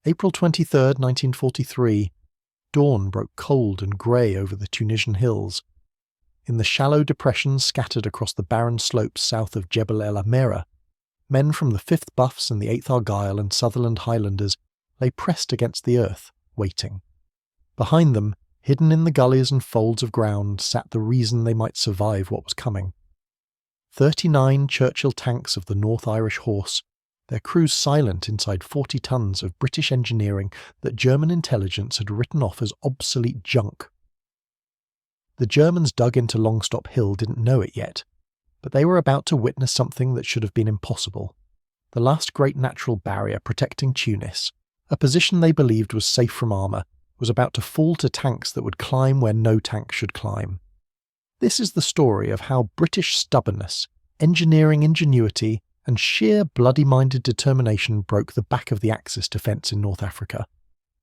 April 23rd, 1943. Dawn broke cold and grey over the Tunisian hills. In the shallow depressions scattered across the barren slopes south of Jebel El Amera, men from the 5th Buffs and the 8th Argyll and Sutherland Highlanders lay pressed against the earth, waiting. Behind them, hidden in the gullies and folds of ground, sat the reason they might survive what was coming. 39 Churchill tanks of the North Irish Horse, their crews silent inside 40 tons of British engineering that German intelligence had written off as obsolete junk. The Germans dug into Longstop Hill didn't know it yet, but they were about to witness something that should have been impossible. The last great natural barrier protecting Tunis, a position they believed was safe from armour, was about to fall to tanks that would climb where no tank should climb. This is the story of how British stubbornness, engineering ingenuity, and sheer bloody-minded determination broke the back of the Axis defence in North Africa.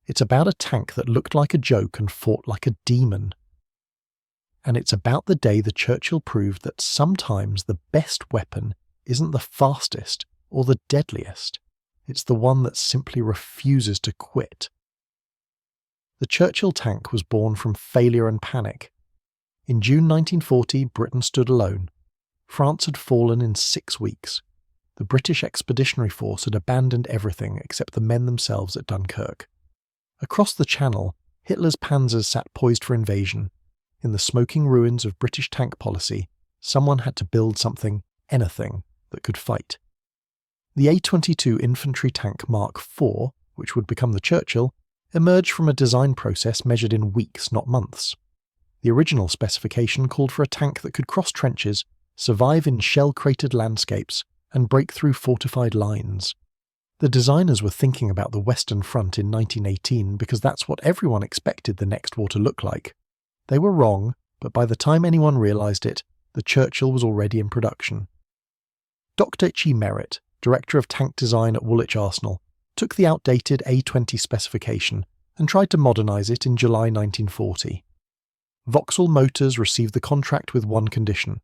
It's about a tank that looked like a joke and fought like a demon. And it's about the day the Churchill proved that sometimes the best weapon isn't the fastest or the deadliest. It's the one that simply refuses to quit. The Churchill tank was born from failure and panic. In June 1940, Britain stood alone. France had fallen in 6 weeks. The British Expeditionary Force had abandoned everything except the men themselves at Dunkirk. Across the Channel, Hitler's panzers sat poised for invasion. In the smoking ruins of British tank policy, someone had to build something, anything, that could fight. The A-22 infantry tank Mark IV, which would become the Churchill, emerged from a design process measured in weeks, not months. The original specification called for a tank that could cross trenches, survive in shell-cratered landscapes, and break through fortified lines. The designers were thinking about the Western Front in 1918 because that's what everyone expected the next war to look like. They were wrong, but by the time anyone realised it, the Churchill was already in production. Dr. H. E. Merritt, director of tank design at Woolwich Arsenal, took the outdated A-20 specification and tried to modernise it in July 1940. Vauxhall Motors received the contract with one condition.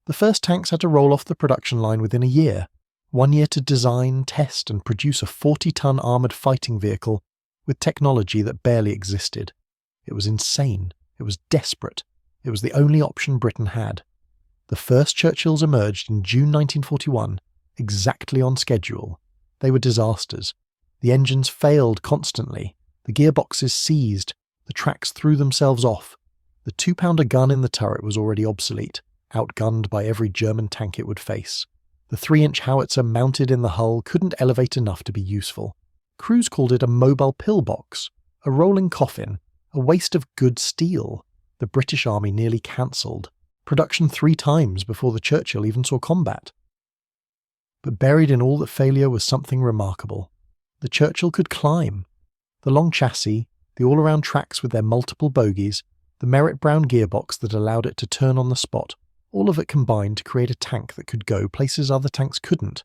The first tanks had to roll off the production line within a year. 1 year to design, test and produce a 40-ton armoured fighting vehicle with technology that barely existed. It was insane. It was desperate. It was the only option Britain had. The first Churchills emerged in June 1941, exactly on schedule. They were disasters. The engines failed constantly. The gearboxes seized. The tracks threw themselves off. The 2-pounder gun in the turret was already obsolete, outgunned by every German tank it would face. The 3-inch howitzer mounted in the hull couldn't elevate enough to be useful. Crews called it a mobile pillbox, a rolling coffin, a waste of good steel. The British Army nearly cancelled production 3 times before the Churchill even saw combat. But buried in all that failure was something remarkable. The Churchill could climb. The long chassis, the all-around tracks with their multiple bogies, the Merritt Brown gearbox that allowed it to turn on the spot, all of it combined to create a tank that could go places other tanks couldn't.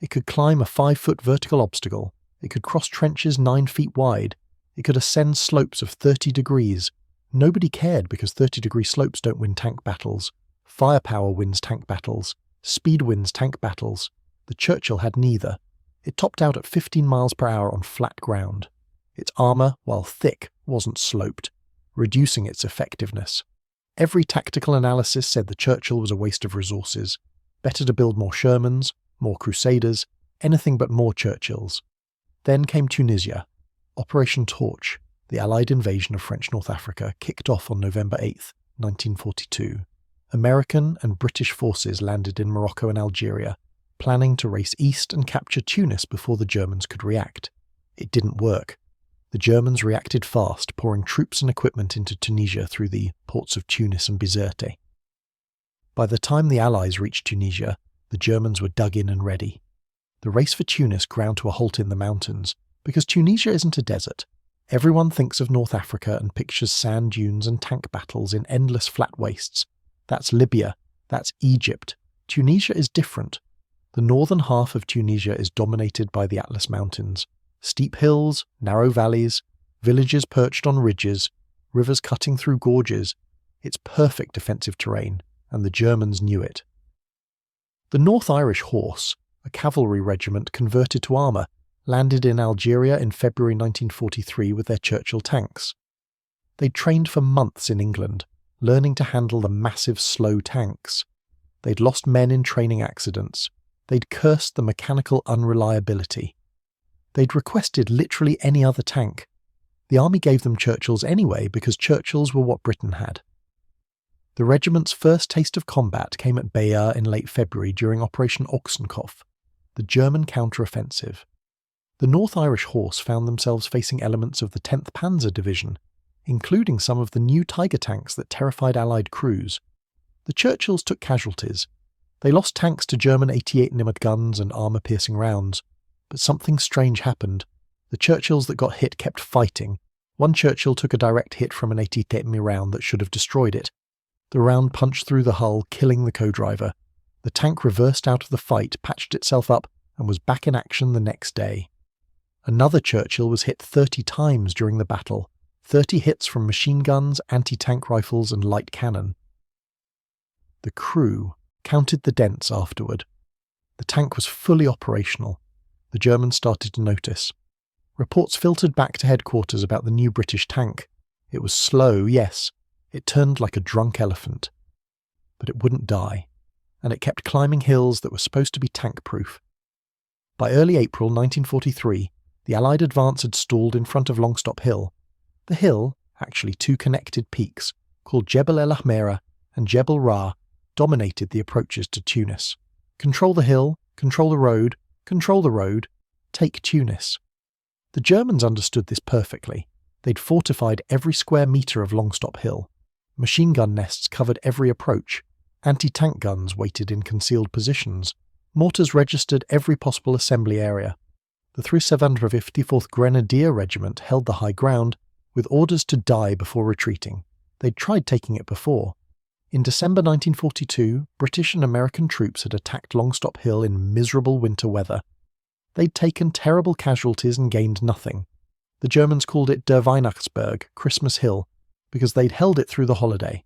It could climb a 5-foot vertical obstacle. It could cross trenches 9 feet wide. It could ascend slopes of 30 degrees. Nobody cared because 30-degree slopes don't win tank battles. Firepower wins tank battles. Speed wins tank battles. The Churchill had neither. It topped out at 15 miles per hour on flat ground. Its armour, while thick, wasn't sloped, reducing its effectiveness. Every tactical analysis said the Churchill was a waste of resources. Better to build more Shermans, more Crusaders, anything but more Churchills. Then came Tunisia. Operation Torch, the Allied invasion of French North Africa, kicked off on November 8, 1942. American and British forces landed in Morocco and Algeria, planning to race east and capture Tunis before the Germans could react. It didn't work. The Germans reacted fast, pouring troops and equipment into Tunisia through the ports of Tunis and Bizerte. By the time the Allies reached Tunisia, the Germans were dug in and ready. The race for Tunis ground to a halt in the mountains, because Tunisia isn't a desert. Everyone thinks of North Africa and pictures sand dunes and tank battles in endless flat wastes. That's Libya. That's Egypt. Tunisia is different. The northern half of Tunisia is dominated by the Atlas Mountains. Steep hills, narrow valleys, villages perched on ridges, rivers cutting through gorges. It's perfect defensive terrain, and the Germans knew it. The North Irish Horse, a cavalry regiment converted to armour, landed in Algeria in February 1943 with their Churchill tanks. They'd trained for months in England, learning to handle the massive slow tanks. They'd lost men in training accidents. They'd cursed the mechanical unreliability. They'd requested literally any other tank. The army gave them Churchills anyway because Churchills were what Britain had. The regiment's first taste of combat came at Bayeux in late February during Operation Ochsenkopf, the German counter-offensive. The North Irish Horse found themselves facing elements of the 10th Panzer Division, including some of the new Tiger tanks that terrified Allied crews. The Churchills took casualties. They lost tanks to German 88 mm guns and armour-piercing rounds, but something strange happened. The Churchills that got hit kept fighting. One Churchill took a direct hit from an 88 mm round that should have destroyed it. The round punched through the hull, killing the co-driver. The tank reversed out of the fight, patched itself up, and was back in action the next day. Another Churchill was hit 30 times during the battle, 30 hits from machine guns, anti-tank rifles, and light cannon. The crew counted the dents afterward. The tank was fully operational. The Germans started to notice. Reports filtered back to headquarters about the new British tank. It was slow, yes. It turned like a drunk elephant. But it wouldn't die, and it kept climbing hills that were supposed to be tank-proof. By early April 1943, the Allied advance had stalled in front of Longstop Hill. The hill, actually two connected peaks, called Jebel El Ahmera and Jebel Ra, dominated the approaches to Tunis. Control the hill, control the road, take Tunis. The Germans understood this perfectly. They'd fortified every square metre of Longstop Hill. Machine gun nests covered every approach. Anti-tank guns waited in concealed positions. Mortars registered every possible assembly area. The 354th Grenadier Regiment held the high ground, with orders to die before retreating. They'd tried taking it before. In December 1942, British and American troops had attacked Longstop Hill in miserable winter weather. They'd taken terrible casualties and gained nothing. The Germans called it Der Weihnachtsberg, Christmas Hill, because they'd held it through the holiday.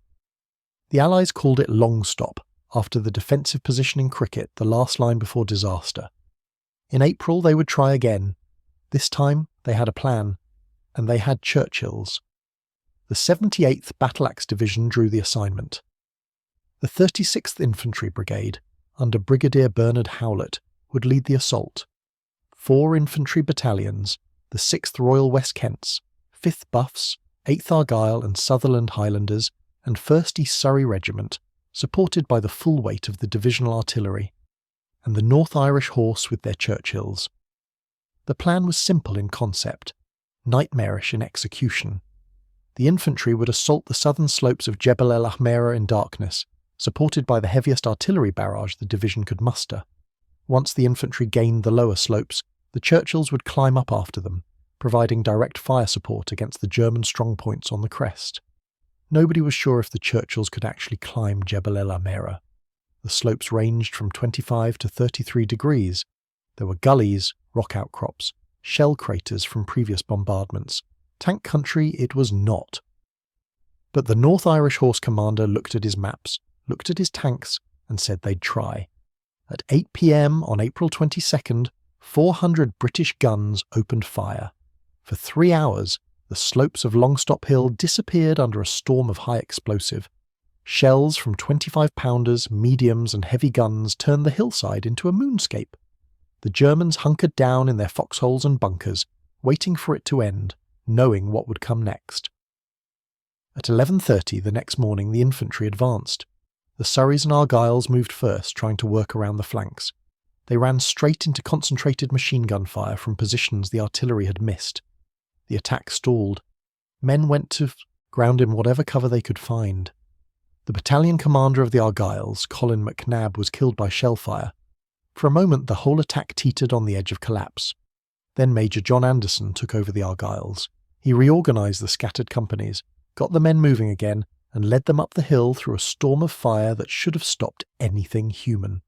The Allies called it Longstop, after the defensive position in cricket, the last line before disaster. In April they would try again. This time they had a plan, and they had Churchills. The 78th Battle Axe Division drew the assignment. The 36th Infantry Brigade, under Brigadier Bernard Howlett, would lead the assault. 4 infantry battalions, the 6th Royal West Kents, 5th Buffs, 8th Argyll and Sutherland Highlanders, and 1st East Surrey Regiment, supported by the full weight of the divisional artillery, and the North Irish Horse with their Churchills. The plan was simple in concept, nightmarish in execution. The infantry would assault the southern slopes of Jebel El Ahmera in darkness, supported by the heaviest artillery barrage the division could muster. Once the infantry gained the lower slopes, the Churchills would climb up after them, providing direct fire support against the German strongpoints on the crest. Nobody was sure if the Churchills could actually climb Jebel El Ahmera. The slopes ranged from 25 to 33 degrees. There were gullies, rock outcrops, shell craters from previous bombardments. Tank country it was not. But the North Irish Horse commander looked at his maps, looked at his tanks, and said they'd try. At 8 p.m. on April 22nd, 400 British guns opened fire. For 3 hours, the slopes of Longstop Hill disappeared under a storm of high explosive. Shells from 25-pounders, mediums and heavy guns turned the hillside into a moonscape. The Germans hunkered down in their foxholes and bunkers, waiting for it to end, knowing what would come next. At 11:30 the next morning the infantry advanced. The Surreys and Argylls moved first, trying to work around the flanks. They ran straight into concentrated machine gun fire from positions the artillery had missed. The attack stalled. Men went to ground in whatever cover they could find. The battalion commander of the Argylls, Colin McNabb, was killed by shellfire. For a moment the whole attack teetered on the edge of collapse. Then Major John Anderson took over the Argylls. He reorganised the scattered companies, got the men moving again, and led them up the hill through a storm of fire that should have stopped anything human.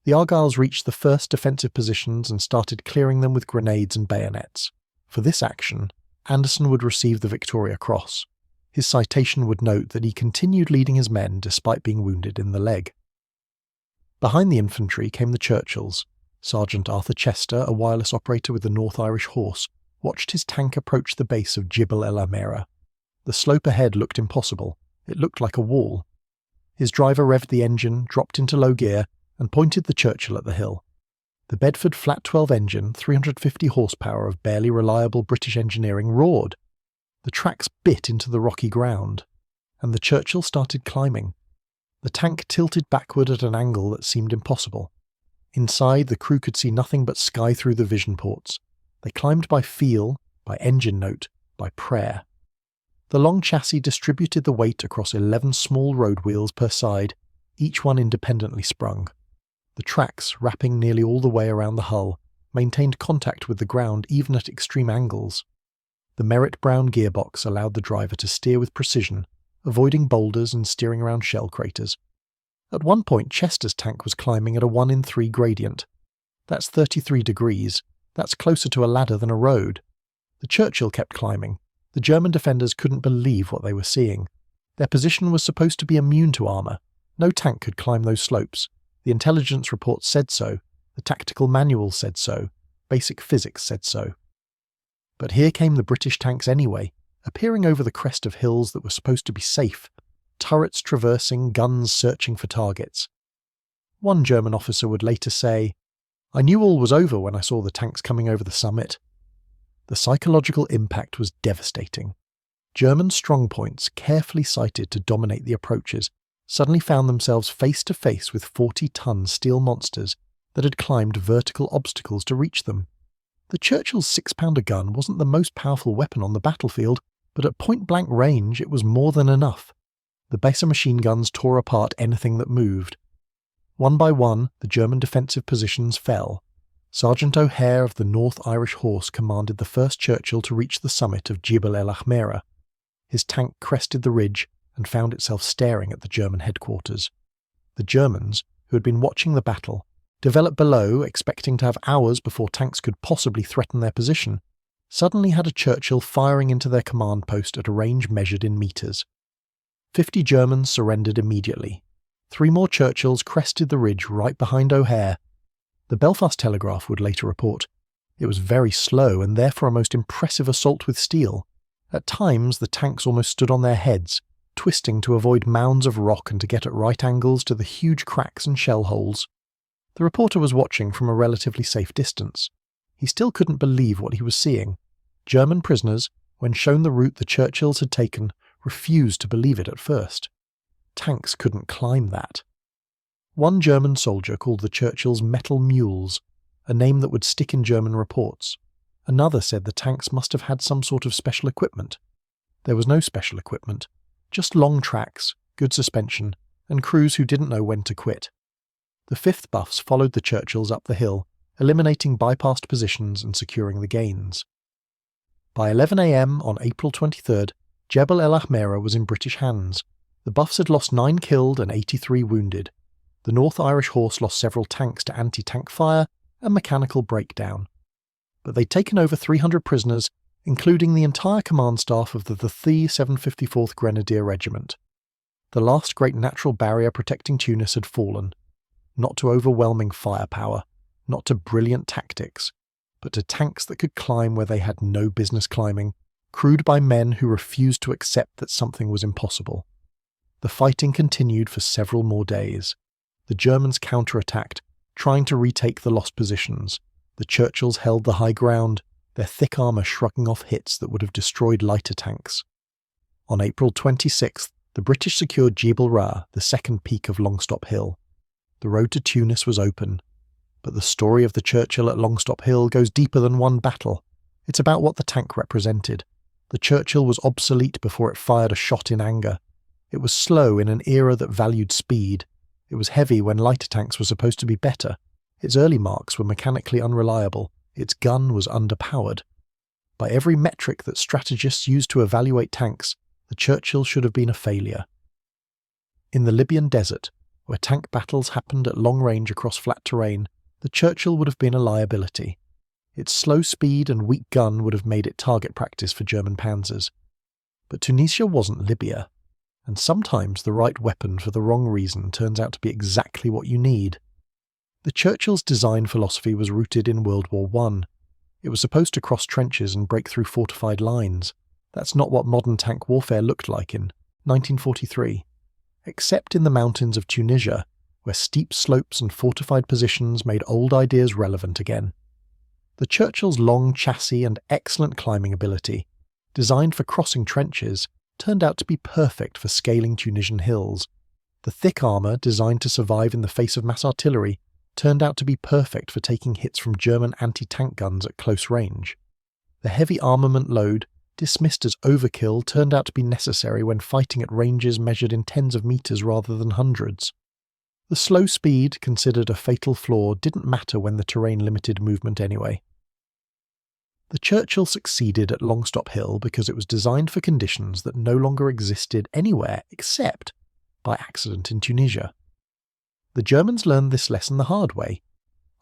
The Argylls reached the first defensive positions and started clearing them with grenades and bayonets. For this action, Anderson would receive the Victoria Cross. His citation would note that he continued leading his men despite being wounded in the leg. Behind the infantry came the Churchills. Sergeant Arthur Chester, a wireless operator with the North Irish Horse, watched his tank approach the base of Jebel El Amira. The slope ahead looked impossible. It looked like a wall. His driver revved the engine, dropped into low gear, and pointed the Churchill at the hill. The Bedford flat 12 engine, 350 horsepower of barely reliable British engineering, roared. The tracks bit into the rocky ground, and the Churchill started climbing. The tank tilted backward at an angle that seemed impossible. Inside, the crew could see nothing but sky through the vision ports. They climbed by feel, by engine note, by prayer. The long chassis distributed the weight across 11 small road wheels per side, each one independently sprung. The tracks, wrapping nearly all the way around the hull, maintained contact with the ground even at extreme angles. The Merritt Brown gearbox allowed the driver to steer with precision, avoiding boulders and steering around shell craters. At one point, Chester's tank was climbing at a 1 in 3 gradient. That's 33 degrees. That's closer to a ladder than a road. The Churchill kept climbing. The German defenders couldn't believe what they were seeing. Their position was supposed to be immune to armour. No tank could climb those slopes. The intelligence reports said so. The tactical manual said so. Basic physics said so. But here came the British tanks anyway, appearing over the crest of hills that were supposed to be safe, turrets traversing, guns searching for targets. One German officer would later say, "I knew all was over when I saw the tanks coming over the summit." The psychological impact was devastating. German strongpoints, carefully sighted to dominate the approaches, suddenly found themselves face to face with 40-ton steel monsters that had climbed vertical obstacles to reach them. The Churchill's 6-pounder gun wasn't the most powerful weapon on the battlefield, but at point-blank range it was more than enough. The Besser machine guns tore apart anything that moved. One by one, the German defensive positions fell. Sergeant O'Hare of the North Irish Horse commanded the first Churchill to reach the summit of Jebel El Ahmera. His tank crested the ridge and found itself staring at the German headquarters. The Germans, who had been watching the battle, developed below, expecting to have hours before tanks could possibly threaten their position, suddenly had a Churchill firing into their command post at a range measured in meters. 50 Germans surrendered immediately. 3 more Churchills crested the ridge right behind O'Hare. The Belfast Telegraph would later report, "It was very slow and therefore a most impressive assault with steel. At times the tanks almost stood on their heads, twisting to avoid mounds of rock and to get at right angles to the huge cracks and shell holes." The reporter was watching from a relatively safe distance. He still couldn't believe what he was seeing. German prisoners, when shown the route the Churchills had taken, refused to believe it at first. Tanks couldn't climb that. One German soldier called the Churchills metal mules, a name that would stick in German reports. Another said the tanks must have had some sort of special equipment. There was no special equipment, just long tracks, good suspension, and crews who didn't know when to quit. The 5th Buffs followed the Churchills up the hill, eliminating bypassed positions and securing the gains. By 11 a.m. on April 23rd, Jebel El Ahmera was in British hands. The Buffs had lost 9 killed and 83 wounded. The North Irish Horse lost several tanks to anti-tank fire and mechanical breakdown. But they'd taken over 300 prisoners, including the entire command staff of the 754th Grenadier Regiment. The last great natural barrier protecting Tunis had fallen, not to overwhelming firepower, not to brilliant tactics, but to tanks that could climb where they had no business climbing, crewed by men who refused to accept that something was impossible. The fighting continued for several more days. The Germans counterattacked, trying to retake the lost positions. The Churchills held the high ground, their thick armour shrugging off hits that would have destroyed lighter tanks. On April 26th, the British secured Jebel Ra, the second peak of Longstop Hill. The road to Tunis was open. But the story of the Churchill at Longstop Hill goes deeper than one battle. It's about what the tank represented. The Churchill was obsolete before it fired a shot in anger. It was slow in an era that valued speed. It was heavy when lighter tanks were supposed to be better. Its early marks were mechanically unreliable. Its gun was underpowered. By every metric that strategists used to evaluate tanks, the Churchill should have been a failure. In the Libyan desert, where tank battles happened at long range across flat terrain, the Churchill would have been a liability. Its slow speed and weak gun would have made it target practice for German panzers. But Tunisia wasn't Libya, and sometimes the right weapon for the wrong reason turns out to be exactly what you need. The Churchill's design philosophy was rooted in World War I. It was supposed to cross trenches and break through fortified lines. That's not what modern tank warfare looked like in 1943, except in the mountains of Tunisia, where steep slopes and fortified positions made old ideas relevant again. The Churchill's long chassis and excellent climbing ability, designed for crossing trenches, turned out to be perfect for scaling Tunisian hills. The thick armour, designed to survive in the face of mass artillery, turned out to be perfect for taking hits from German anti-tank guns at close range. The heavy armament load, dismissed as overkill, turned out to be necessary when fighting at ranges measured in tens of metres rather than hundreds. The slow speed, considered a fatal flaw, didn't matter when the terrain limited movement anyway. The Churchill succeeded at Longstop Hill because it was designed for conditions that no longer existed anywhere except by accident in Tunisia. The Germans learned this lesson the hard way.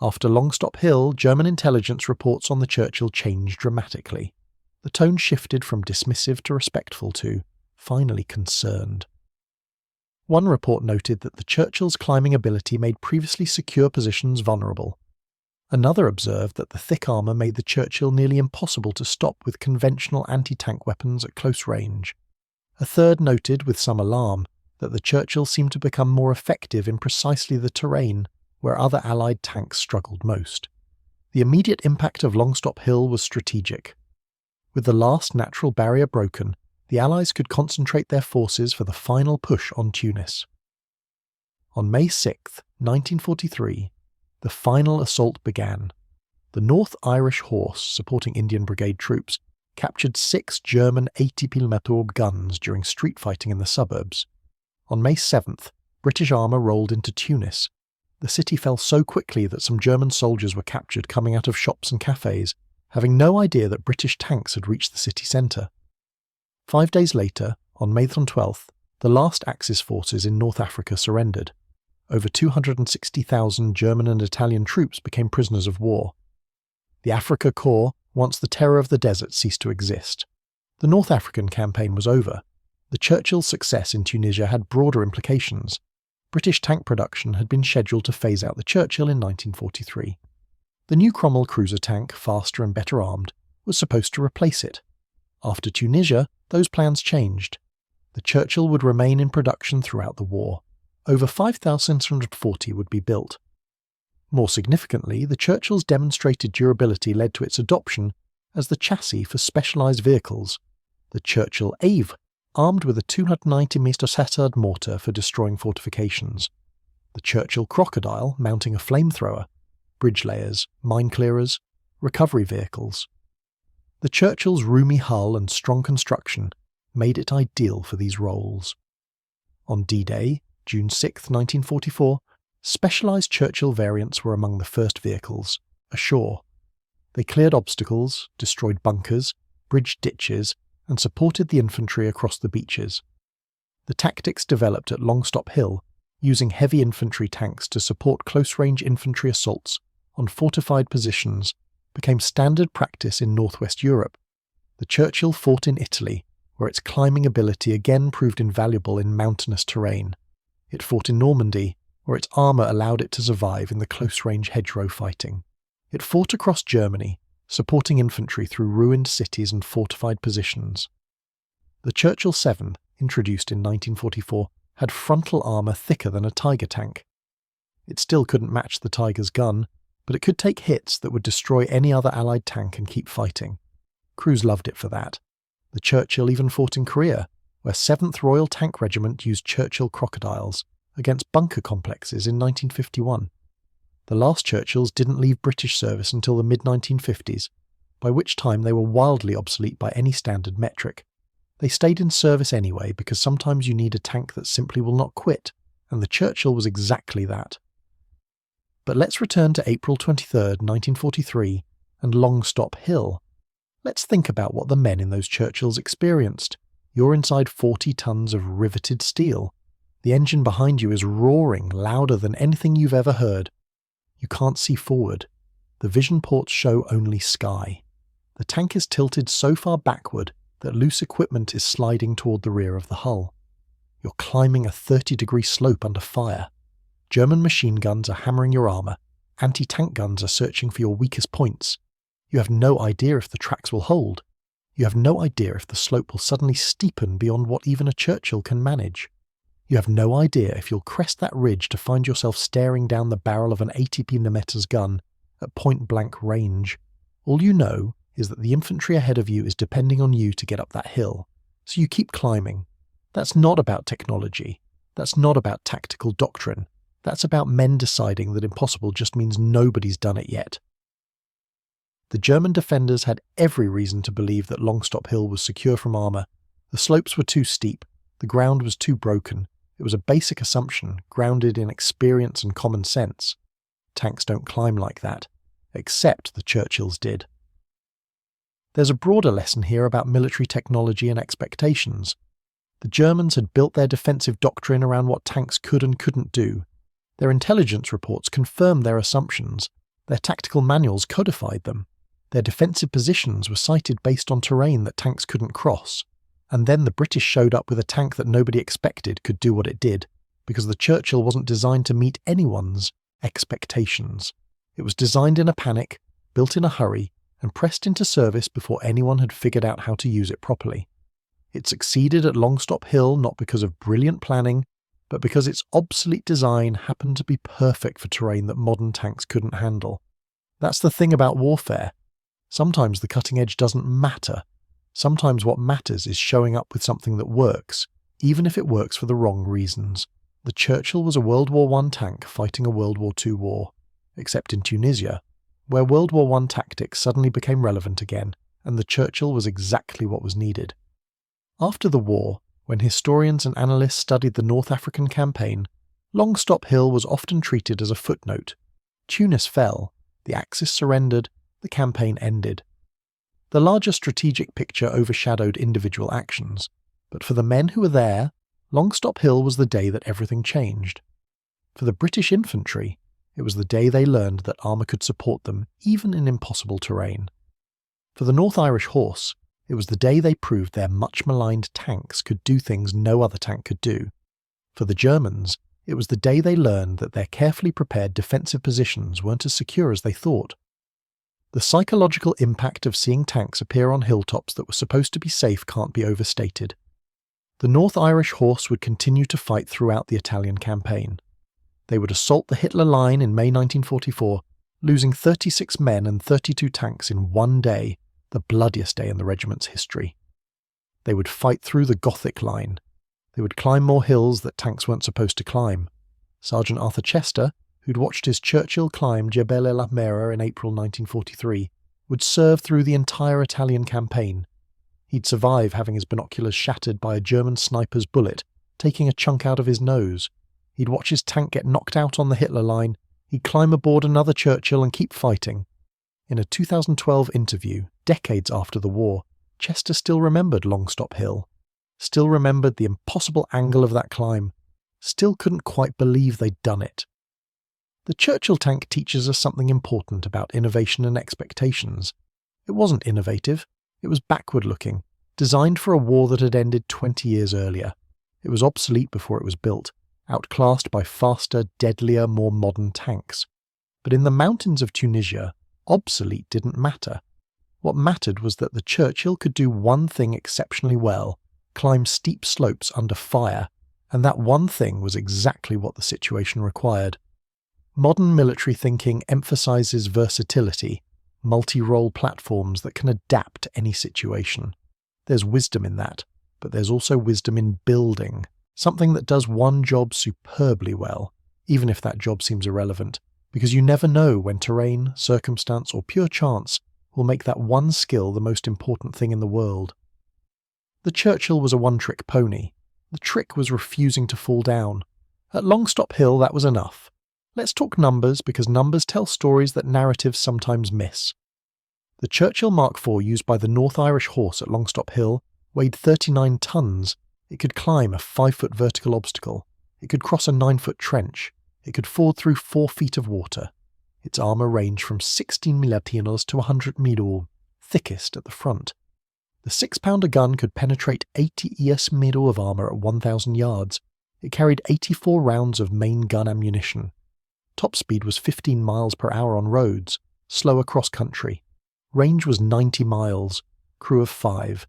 After Longstop Hill, German intelligence reports on the Churchill changed dramatically. The tone shifted from dismissive to respectful to, finally, concerned. One report noted that the Churchill's climbing ability made previously secure positions vulnerable. Another observed that the thick armour made the Churchill nearly impossible to stop with conventional anti-tank weapons at close range. A third noted, with some alarm, that the Churchill seemed to become more effective in precisely the terrain where other Allied tanks struggled most. The immediate impact of Longstop Hill was strategic. With the last natural barrier broken, the Allies could concentrate their forces for the final push on Tunis. On May 6, 1943, the final assault began. The North Irish Horse, supporting Indian Brigade troops, captured 6 German 80mm guns during street fighting in the suburbs. On May 7th, British armour rolled into Tunis. The city fell so quickly that some German soldiers were captured coming out of shops and cafes, having no idea that British tanks had reached the city centre. 5 days later, on May 12th, the last Axis forces in North Africa surrendered. Over 260,000 German and Italian troops became prisoners of war. The Afrika Korps, once the terror of the desert, ceased to exist. The North African campaign was over. The Churchill's success in Tunisia had broader implications. British tank production had been scheduled to phase out the Churchill in 1943. The new Cromwell cruiser tank, faster and better armed, was supposed to replace it. After Tunisia, those plans changed. The Churchill would remain in production throughout the war. Over 5,640 would be built. More significantly, the Churchill's demonstrated durability led to its adoption as the chassis for specialised vehicles. The Churchill Ave, armed with a 290mm Sassard mortar for destroying fortifications. The Churchill Crocodile, mounting a flamethrower. Bridge layers, mine clearers, recovery vehicles. The Churchill's roomy hull and strong construction made it ideal for these roles. On D-Day, June 6, 1944, specialised Churchill variants were among the first vehicles, ashore. They cleared obstacles, destroyed bunkers, bridged ditches, and supported the infantry across the beaches. The tactics developed at Longstop Hill, using heavy infantry tanks to support close-range infantry assaults on fortified positions, became standard practice in northwest Europe. The Churchill fought in Italy, where its climbing ability again proved invaluable in mountainous terrain. It fought in Normandy, where its armour allowed it to survive in the close-range hedgerow fighting. It fought across Germany, supporting infantry through ruined cities and fortified positions. The Churchill 7, introduced in 1944, had frontal armour thicker than a Tiger tank. It still couldn't match the Tiger's gun, but it could take hits that would destroy any other Allied tank and keep fighting. Crews loved it for that. The Churchill even fought in Korea, where 7th Royal Tank Regiment used Churchill Crocodiles against bunker complexes in 1951. The last Churchills didn't leave British service until the mid-1950s, by which time they were wildly obsolete by any standard metric. They stayed in service anyway because sometimes you need a tank that simply will not quit, and the Churchill was exactly that. But let's return to April 23, 1943, and Longstop Hill. Let's think about what the men in those Churchills experienced. You're inside 40 tons of riveted steel. The engine behind you is roaring louder than anything you've ever heard. You can't see forward. The vision ports show only sky. The tank is tilted so far backward that loose equipment is sliding toward the rear of the hull. You're climbing a 30-degree slope under fire. German machine guns are hammering your armour, Anti-tank guns are searching for your weakest points. You have no idea if the tracks will hold. You have no idea if the slope will suddenly steepen beyond what even a Churchill can manage. You have no idea if you'll crest that ridge to find yourself staring down the barrel of an 80mm gun at point-blank range. All you know is that the infantry ahead of you is depending on you to get up that hill, so you keep climbing. That's not about technology. That's not about tactical doctrine. That's about men deciding that impossible just means nobody's done it yet. The German defenders had every reason to believe that Longstop Hill was secure from armour. The slopes were too steep. The ground was too broken. It was a basic assumption, grounded in experience and common sense. Tanks don't climb like that, except the Churchills did. There's a broader lesson here about military technology and expectations. The Germans had built their defensive doctrine around what tanks could and couldn't do. Their intelligence reports confirmed their assumptions. Their tactical manuals codified them. Their defensive positions were cited based on terrain that tanks couldn't cross. And then the British showed up with a tank that nobody expected could do what it did, because the Churchill wasn't designed to meet anyone's expectations. It was designed in a panic, built in a hurry, and pressed into service before anyone had figured out how to use it properly. It succeeded at Longstop Hill not because of brilliant planning, but because its obsolete design happened to be perfect for terrain that modern tanks couldn't handle. That's the thing about warfare. Sometimes the cutting edge doesn't matter. Sometimes what matters is showing up with something that works, even if it works for the wrong reasons. The Churchill was a World War I tank fighting a World War II war, except in Tunisia, where World War I tactics suddenly became relevant again, and the Churchill was exactly what was needed. After the war, when historians and analysts studied the North African campaign, Longstop Hill was often treated as a footnote. Tunis fell, the Axis surrendered, the campaign ended. The larger strategic picture overshadowed individual actions, but for the men who were there, Longstop Hill was the day that everything changed. For the British infantry, it was the day they learned that armour could support them even in impossible terrain. For the North Irish Horse, it was the day they proved their much-maligned tanks could do things no other tank could do. For the Germans, it was the day they learned that their carefully prepared defensive positions weren't as secure as they thought. The psychological impact of seeing tanks appear on hilltops that were supposed to be safe can't be overstated. The North Irish Horse would continue to fight throughout the Italian campaign. They would assault the Hitler line in May 1944, losing 36 men and 32 tanks in one day, the bloodiest day in the regiment's history. They would fight through the Gothic line. They would climb more hills that tanks weren't supposed to climb. Sergeant Arthur Chester, who'd watched his Churchill climb Jebel El Ahmera in April 1943, would serve through the entire Italian campaign. He'd survive having his binoculars shattered by a German sniper's bullet, taking a chunk out of his nose. He'd watch his tank get knocked out on the Hitler line. He'd climb aboard another Churchill and keep fighting. In a 2012 interview, decades after the war, Chester still remembered Longstop Hill, still remembered the impossible angle of that climb, still couldn't quite believe they'd done it. The Churchill tank teaches us something important about innovation and expectations. It wasn't innovative, it was backward-looking, designed for a war that had ended 20 years earlier. It was obsolete before it was built, outclassed by faster, deadlier, more modern tanks. But in the mountains of Tunisia, obsolete didn't matter. What mattered was that the Churchill could do one thing exceptionally well, climb steep slopes under fire, and that one thing was exactly what the situation required. Modern military thinking emphasizes versatility, multi-role platforms that can adapt to any situation. There's wisdom in that, but there's also wisdom in building, something that does one job superbly well, even if that job seems irrelevant, because you never know when terrain, circumstance, or pure chance will make that one skill the most important thing in the world. The Churchill was a one-trick pony. The trick was refusing to fall down. At Longstop Hill, that was enough. Let's talk numbers, because numbers tell stories that narratives sometimes miss. The Churchill Mark IV used by the North Irish Horse at Longstop Hill weighed 39 tons. It could climb a 5-foot vertical obstacle. It could cross a 9-foot trench. It could ford through 4 feet of water. Its armour ranged from 16 milatinos to 100 mil, thickest at the front. The 6-pounder gun could penetrate 80 mil of armour at 1,000 yards. It carried 84 rounds of main gun ammunition. Top speed was 15 miles per hour on roads, slow across country. Range was 90 miles, crew of 5.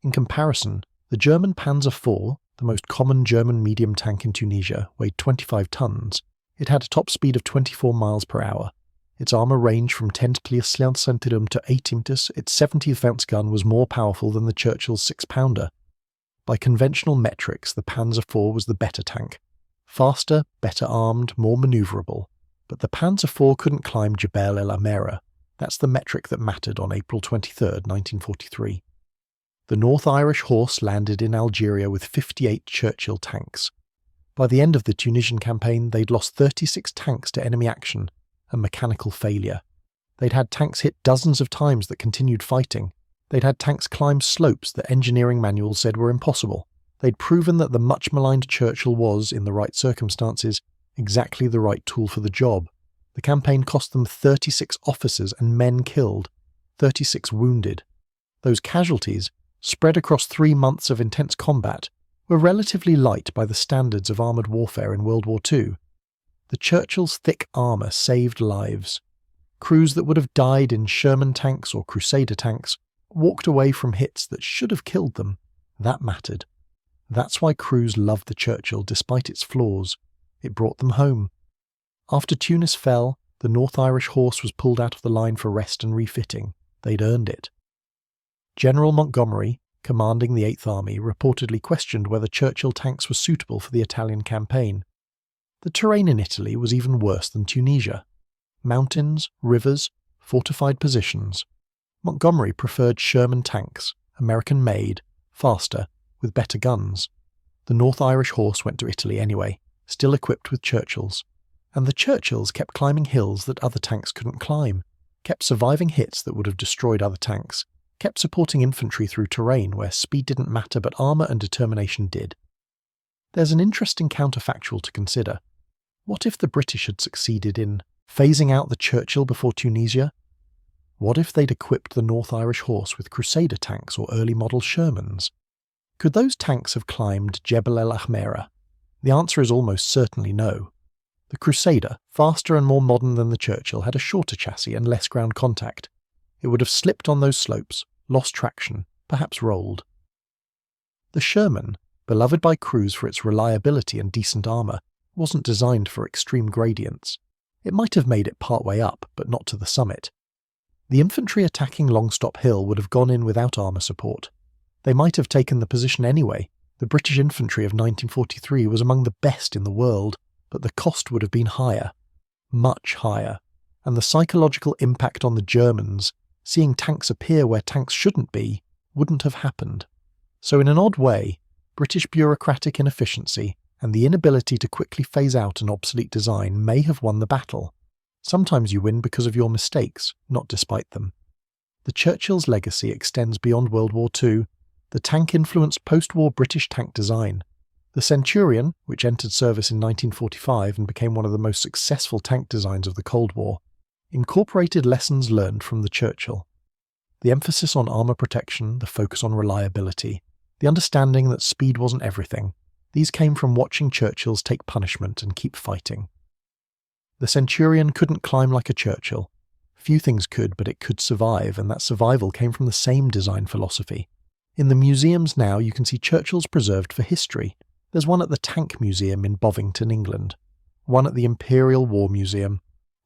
In comparison, the German Panzer IV, the most common German medium tank in Tunisia, weighed 25 tons. It had a top speed of 24 miles per hour. Its armour ranged from 10 cm to 8 meters. Its 70th ounce gun was more powerful than the Churchill's 6-pounder. By conventional metrics, the Panzer IV was the better tank. Faster, better armed, more manoeuvrable. But the Panzer IV couldn't climb Jebel El Amera. That's the metric that mattered on April 23, 1943. The North Irish Horse landed in Algeria with 58 Churchill tanks. By the end of the Tunisian campaign, they'd lost 36 tanks to enemy action and mechanical failure. They'd had tanks hit dozens of times that continued fighting. They'd had tanks climb slopes that engineering manuals said were impossible. They'd proven that the much-maligned Churchill was, in the right circumstances, exactly the right tool for the job. The campaign cost them 36 officers and men killed, 36 wounded. Those casualties, spread across 3 months of intense combat, were relatively light by the standards of armoured warfare in World War II. The Churchill's thick armour saved lives. Crews that would have died in Sherman tanks or Crusader tanks walked away from hits that should have killed them. That mattered. That's why crews loved the Churchill despite its flaws. It brought them home. After Tunis fell, the North Irish Horse was pulled out of the line for rest and refitting. They'd earned it. General Montgomery, commanding the 8th Army, reportedly questioned whether Churchill tanks were suitable for the Italian campaign. The terrain in Italy was even worse than Tunisia. Mountains, rivers, fortified positions. Montgomery preferred Sherman tanks, American-made, faster, with better guns. The North Irish Horse went to Italy anyway, still equipped with Churchills. And the Churchills kept climbing hills that other tanks couldn't climb, kept surviving hits that would have destroyed other tanks, kept supporting infantry through terrain where speed didn't matter but armour and determination did. There's an interesting counterfactual to consider. What if the British had succeeded in phasing out the Churchill before Tunisia? What if they'd equipped the North Irish Horse with Crusader tanks or early model Shermans? Could those tanks have climbed Jebel El Ahmera? The answer is almost certainly no. The Crusader, faster and more modern than the Churchill, had a shorter chassis and less ground contact. It would have slipped on those slopes, lost traction, perhaps rolled. The Sherman, beloved by crews for its reliability and decent armour, wasn't designed for extreme gradients. It might have made it partway up, but not to the summit. The infantry attacking Longstop Hill would have gone in without armour support. They might have taken the position anyway. The British infantry of 1943 was among the best in the world, but the cost would have been higher, much higher, and the psychological impact on the Germans, seeing tanks appear where tanks shouldn't be, wouldn't have happened. So in an odd way, British bureaucratic inefficiency and the inability to quickly phase out an obsolete design may have won the battle. Sometimes you win because of your mistakes, not despite them. The Churchill's legacy extends beyond World War II. The tank influenced post-war British tank design. The Centurion, which entered service in 1945 and became one of the most successful tank designs of the Cold War, incorporated lessons learned from the Churchill. The emphasis on armour protection, the focus on reliability, the understanding that speed wasn't everything, these came from watching Churchills take punishment and keep fighting. The Centurion couldn't climb like a Churchill. Few things could, but it could survive, and that survival came from the same design philosophy. In the museums now you can see Churchills preserved for history. There's one at the Tank Museum in Bovington, England, one at the Imperial War Museum,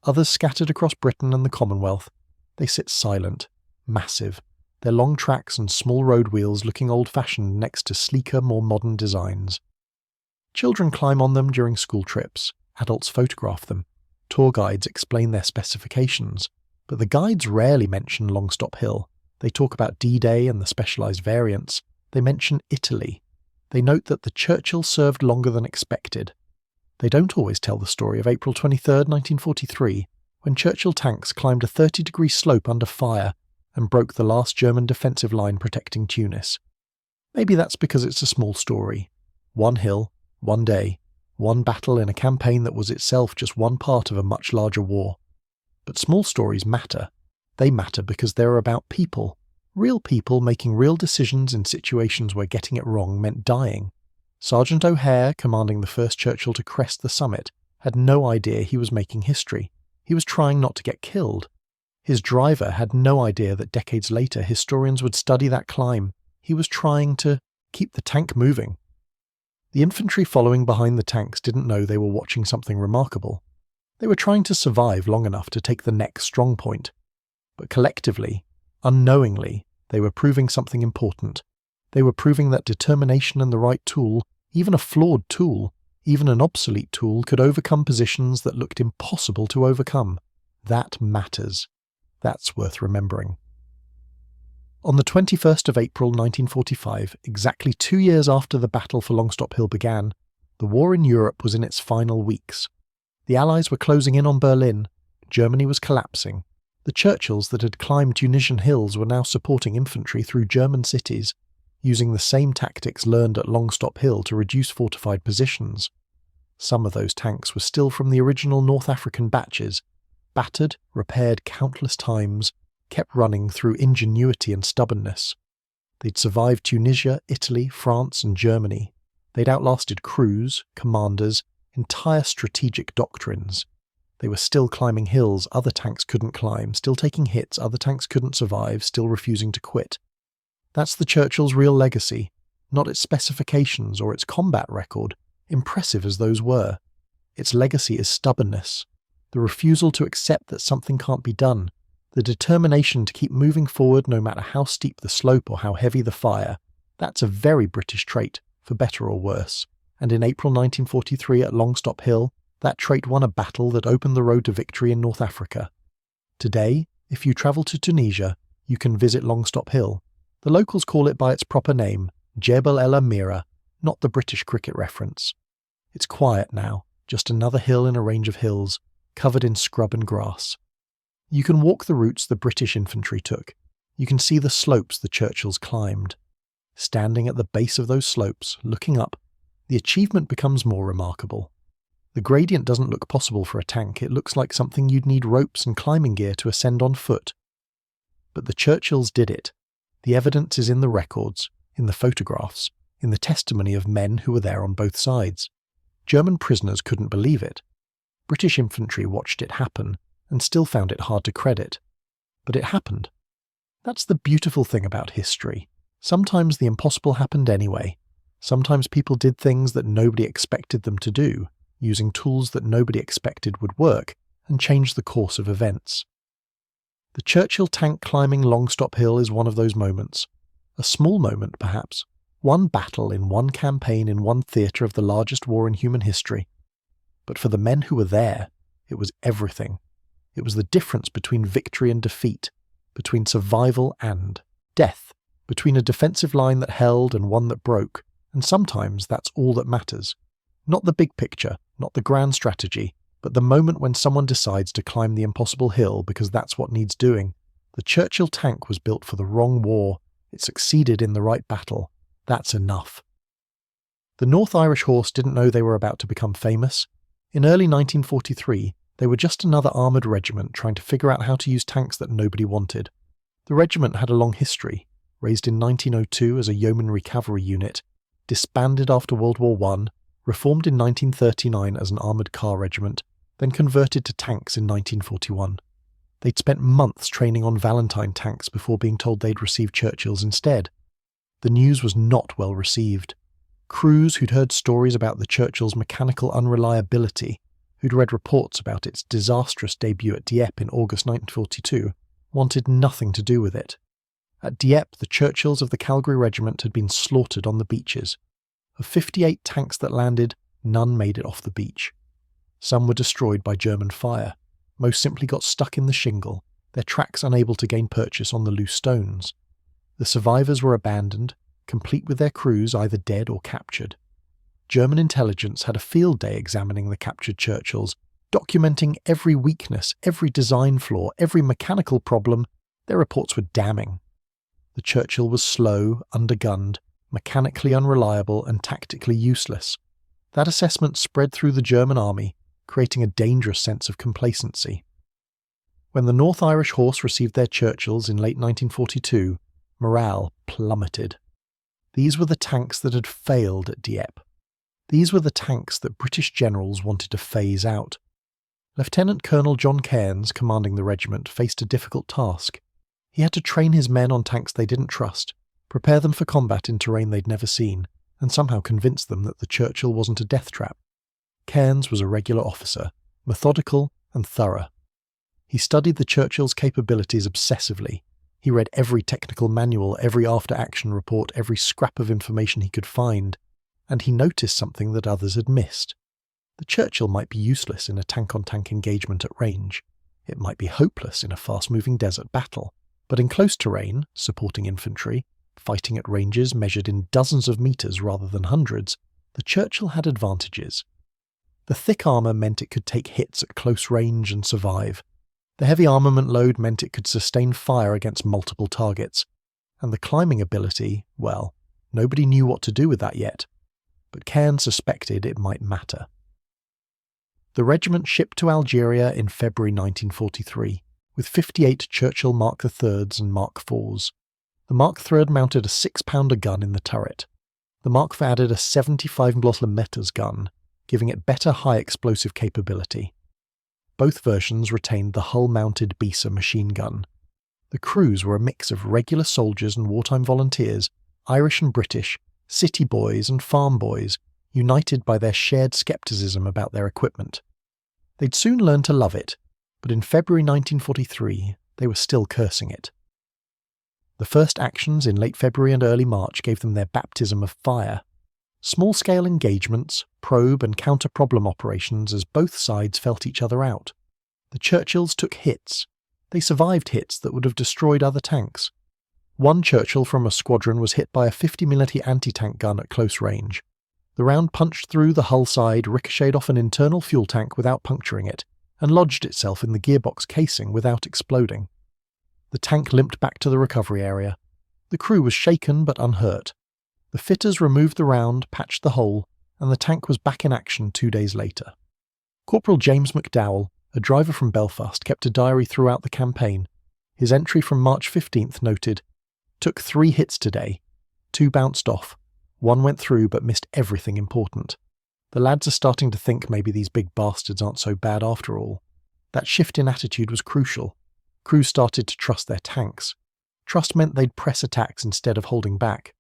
others scattered across Britain and the Commonwealth. They sit silent, massive, their long tracks and small road wheels looking old-fashioned next to sleeker, more modern designs. Children climb on them during school trips, adults photograph them, tour guides explain their specifications, but the guides rarely mention Longstop Hill. They talk about D-Day and the specialised variants. They mention Italy. They note that the Churchill served longer than expected. They don't always tell the story of April 23, 1943, when Churchill tanks climbed a 30-degree slope under fire and broke the last German defensive line protecting Tunis. Maybe that's because it's a small story. One hill, one day, one battle in a campaign that was itself just one part of a much larger war. But small stories matter. They matter because they're about people. Real people making real decisions in situations where getting it wrong meant dying. Sergeant O'Hare, commanding the first Churchill to crest the summit, had no idea he was making history. He was trying not to get killed. His driver had no idea that decades later historians would study that climb. He was trying to keep the tank moving. The infantry following behind the tanks didn't know they were watching something remarkable. They were trying to survive long enough to take the next strong point. But collectively, unknowingly, they were proving something important. They were proving that determination and the right tool, even a flawed tool, even an obsolete tool, could overcome positions that looked impossible to overcome. That matters. That's worth remembering. On the 21st of April 1945, exactly 2 years after the battle for Longstop Hill began, the war in Europe was in its final weeks. The Allies were closing in on Berlin. Germany was collapsing. The Churchills that had climbed Tunisian hills were now supporting infantry through German cities, using the same tactics learned at Longstop Hill to reduce fortified positions. Some of those tanks were still from the original North African batches, battered, repaired countless times, kept running through ingenuity and stubbornness. They'd survived Tunisia, Italy, France and Germany. They'd outlasted crews, commanders, entire strategic doctrines. They were still climbing hills other tanks couldn't climb, still taking hits other tanks couldn't survive, still refusing to quit. That's the Churchill's real legacy, not its specifications or its combat record, impressive as those were. Its legacy is stubbornness, the refusal to accept that something can't be done, the determination to keep moving forward no matter how steep the slope or how heavy the fire. That's a very British trait, for better or worse. And in April 1943 at Longstop Hill, that trait won a battle that opened the road to victory in North Africa. Today, if you travel to Tunisia, you can visit Longstop Hill. The locals call it by its proper name, Jebel El Amira, not the British cricket reference. It's quiet now, just another hill in a range of hills, covered in scrub and grass. You can walk the routes the British infantry took. You can see the slopes the Churchills climbed. Standing at the base of those slopes, looking up, the achievement becomes more remarkable. The gradient doesn't look possible for a tank, it looks like something you'd need ropes and climbing gear to ascend on foot. But the Churchills did it. The evidence is in the records, in the photographs, in the testimony of men who were there on both sides. German prisoners couldn't believe it. British infantry watched it happen, and still found it hard to credit. But it happened. That's the beautiful thing about history. Sometimes the impossible happened anyway. Sometimes people did things that nobody expected them to do, using tools that nobody expected would work, and change the course of events. The Churchill tank climbing Longstop Hill is one of those moments. A small moment, perhaps. One battle in one campaign in one theatre of the largest war in human history. But for the men who were there, it was everything. It was the difference between victory and defeat, between survival and death, between a defensive line that held and one that broke, and sometimes that's all that matters. Not the big picture, not the grand strategy, but the moment when someone decides to climb the impossible hill because that's what needs doing. The Churchill tank was built for the wrong war. It succeeded in the right battle. That's enough. The North Irish Horse didn't know they were about to become famous. In early 1943, they were just another armoured regiment trying to figure out how to use tanks that nobody wanted. The regiment had a long history, raised in 1902 as a yeomanry cavalry unit, disbanded after World War I, reformed in 1939 as an armoured car regiment, then converted to tanks in 1941. They'd spent months training on Valentine tanks before being told they'd receive Churchills instead. The news was not well received. Crews who'd heard stories about the Churchill's mechanical unreliability, who'd read reports about its disastrous debut at Dieppe in August 1942, wanted nothing to do with it. At Dieppe, the Churchills of the Calgary Regiment had been slaughtered on the beaches. Of 58 tanks that landed, none made it off the beach. Some were destroyed by German fire. Most simply got stuck in the shingle, their tracks unable to gain purchase on the loose stones. The survivors were abandoned, complete with their crews either dead or captured. German intelligence had a field day examining the captured Churchills, documenting every weakness, every design flaw, every mechanical problem. Their reports were damning. The Churchill was slow, undergunned, mechanically unreliable and tactically useless. That assessment spread through the German army, creating a dangerous sense of complacency. When the North Irish Horse received their Churchills in late 1942, morale plummeted. These were the tanks that had failed at Dieppe. These were the tanks that British generals wanted to phase out. Lieutenant Colonel John Cairns, commanding the regiment, faced a difficult task. He had to train his men on tanks they didn't trust, prepare them for combat in terrain they'd never seen, and somehow convince them that the Churchill wasn't a death trap. Cairns was a regular officer, methodical and thorough. He studied the Churchill's capabilities obsessively. He read every technical manual, every after-action report, every scrap of information he could find, and he noticed something that others had missed. The Churchill might be useless in a tank-on-tank engagement at range. It might be hopeless in a fast-moving desert battle. But in close terrain, supporting infantry, fighting at ranges measured in dozens of meters rather than hundreds, the Churchill had advantages. The thick armour meant it could take hits at close range and survive. The heavy armament load meant it could sustain fire against multiple targets. And the climbing ability, well, nobody knew what to do with that yet. But Cairns suspected it might matter. The regiment shipped to Algeria in February 1943, with 58 Churchill Mark III's and Mark IV's. The Mark III mounted a 6-pounder gun in the turret. The Mark IV added a 75mm gun, giving it better high-explosive capability. Both versions retained the hull-mounted Bisa machine gun. The crews were a mix of regular soldiers and wartime volunteers, Irish and British, city boys and farm boys, united by their shared scepticism about their equipment. They'd soon learn to love it, but in February 1943 they were still cursing it. The first actions in late February and early March gave them their baptism of fire. Small-scale engagements, probe and counter-problem operations as both sides felt each other out. The Churchills took hits. They survived hits that would have destroyed other tanks. One Churchill from a squadron was hit by a 50mm anti-tank gun at close range. The round punched through the hull side, ricocheted off an internal fuel tank without puncturing it, and lodged itself in the gearbox casing without exploding. The tank limped back to the recovery area. The crew was shaken but unhurt. The fitters removed the round, patched the hole, and the tank was back in action 2 days later. Corporal James McDowell, a driver from Belfast, kept a diary throughout the campaign. His entry from March 15th noted, "Took 3 hits today. 2 bounced off. 1 went through but missed everything important. The lads are starting to think maybe these big bastards aren't so bad after all." That shift in attitude was crucial. Crews started to trust their tanks. Trust meant they'd press attacks instead of holding back.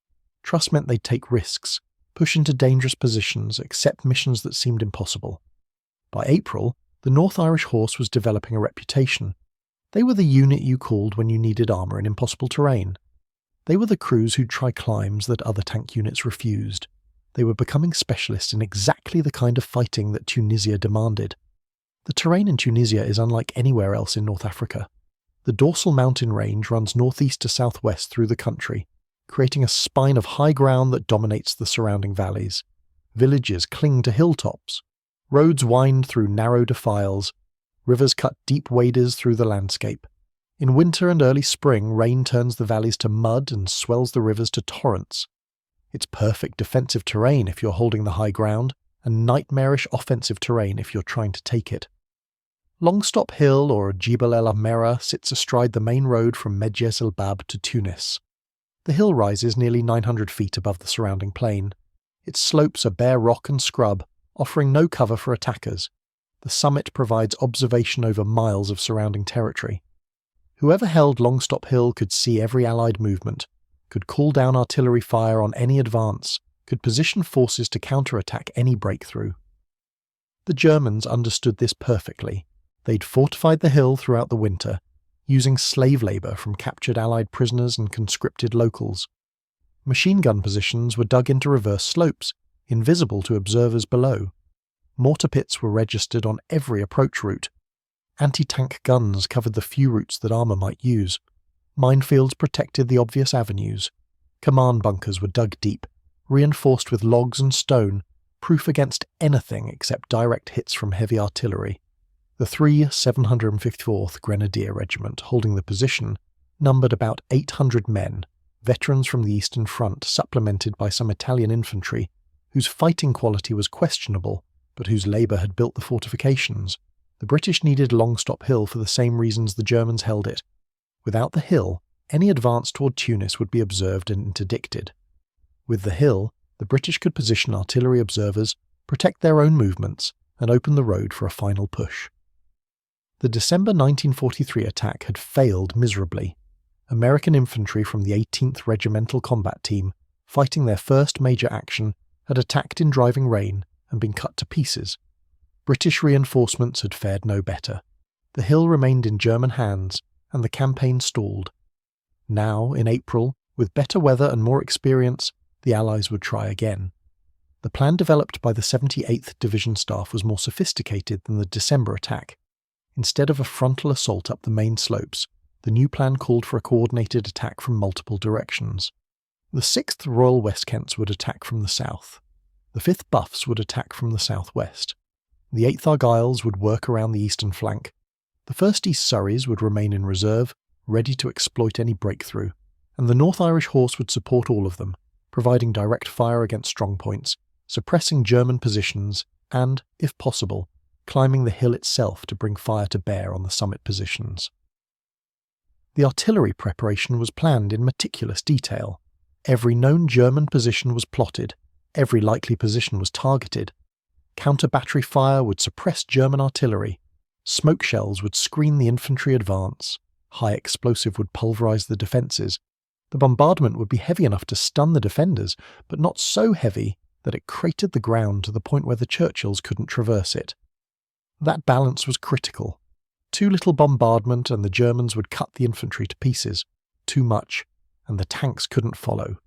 Trust meant they'd take risks, push into dangerous positions, accept missions that seemed impossible. By April, the North Irish Horse was developing a reputation. They were the unit you called when you needed armour in impossible terrain. They were the crews who'd try climbs that other tank units refused. They were becoming specialists in exactly the kind of fighting that Tunisia demanded. The terrain in Tunisia is unlike anywhere else in North Africa. The dorsal mountain range runs northeast to southwest through the country, creating a spine of high ground that dominates the surrounding valleys. Villages cling to hilltops. Roads wind through narrow defiles. Rivers cut deep waders through the landscape. In winter and early spring, rain turns the valleys to mud and swells the rivers to torrents. It's perfect defensive terrain if you're holding the high ground, and nightmarish offensive terrain if you're trying to take it. Longstop Hill, or Jebel El Amera, sits astride the main road from Medjes El Bab to Tunis. The hill rises nearly 900 feet above the surrounding plain. Its slopes are bare rock and scrub, offering no cover for attackers. The summit provides observation over miles of surrounding territory. Whoever held Longstop Hill could see every Allied movement, could call down artillery fire on any advance, could position forces to counterattack any breakthrough. The Germans understood this perfectly. They'd fortified the hill throughout the winter, using slave labour from captured Allied prisoners and conscripted locals. Machine gun positions were dug into reverse slopes, invisible to observers below. Mortar pits were registered on every approach route. Anti-tank guns covered the few routes that armour might use. Minefields protected the obvious avenues. Command bunkers were dug deep, reinforced with logs and stone, proof against anything except direct hits from heavy artillery. The 754th Grenadier Regiment, holding the position, numbered about 800 men, veterans from the Eastern Front supplemented by some Italian infantry, whose fighting quality was questionable, but whose labour had built the fortifications. The British needed Longstop Hill for the same reasons the Germans held it. Without the hill, any advance toward Tunis would be observed and interdicted. With the hill, The British could position artillery observers, protect their own movements, and open the road for a final push. The December 1943 attack had failed miserably. American infantry from the 18th Regimental Combat Team, fighting their first major action, had attacked in driving rain and been cut to pieces. British reinforcements had fared no better. The hill remained in German hands, and the campaign stalled. Now, in April, with better weather and more experience, the Allies would try again. The plan developed by the 78th Division Staff was more sophisticated than the December attack. Instead of a frontal assault up the main slopes, the new plan called for a coordinated attack from multiple directions. The 6th Royal West Kents would attack from the south. The 5th Buffs would attack from the southwest. The 8th Argylls would work around the eastern flank. The 1st East Surreys would remain in reserve, ready to exploit any breakthrough, and the North Irish Horse would support all of them, providing direct fire against strong points, suppressing German positions, and, if possible, climbing the hill itself to bring fire to bear on the summit positions. The artillery preparation was planned in meticulous detail. Every known German position was plotted, every likely position was targeted. Counter-battery fire would suppress German artillery, smoke shells would screen the infantry advance, high explosive would pulverize the defences. The bombardment would be heavy enough to stun the defenders, but not so heavy that it cratered the ground to the point where the Churchills couldn't traverse it. That balance was critical. Too little bombardment and the Germans would cut the infantry to pieces. Too much, and the tanks couldn't follow.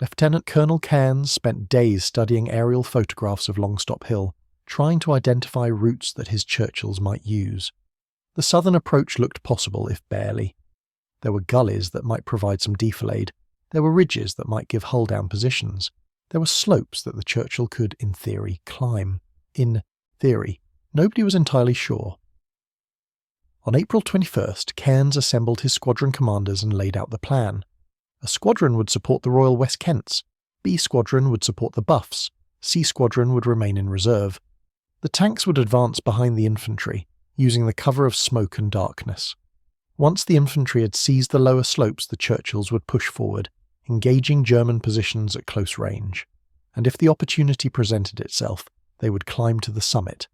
Lieutenant Colonel Cairns spent days studying aerial photographs of Longstop Hill, trying to identify routes that his Churchills might use. The southern approach looked possible, if barely. There were gullies that might provide some defilade. There were ridges that might give hull-down positions. There were slopes that the Churchill could, in theory, climb. In theory. Nobody was entirely sure. On April 21st, Cairns assembled his squadron commanders and laid out the plan. A squadron would support the Royal West Kents, B Squadron would support the Buffs, C Squadron would remain in reserve. The tanks would advance behind the infantry, using the cover of smoke and darkness. Once the infantry had seized the lower slopes, the Churchills would push forward, engaging German positions at close range, and if the opportunity presented itself, they would climb to the summit.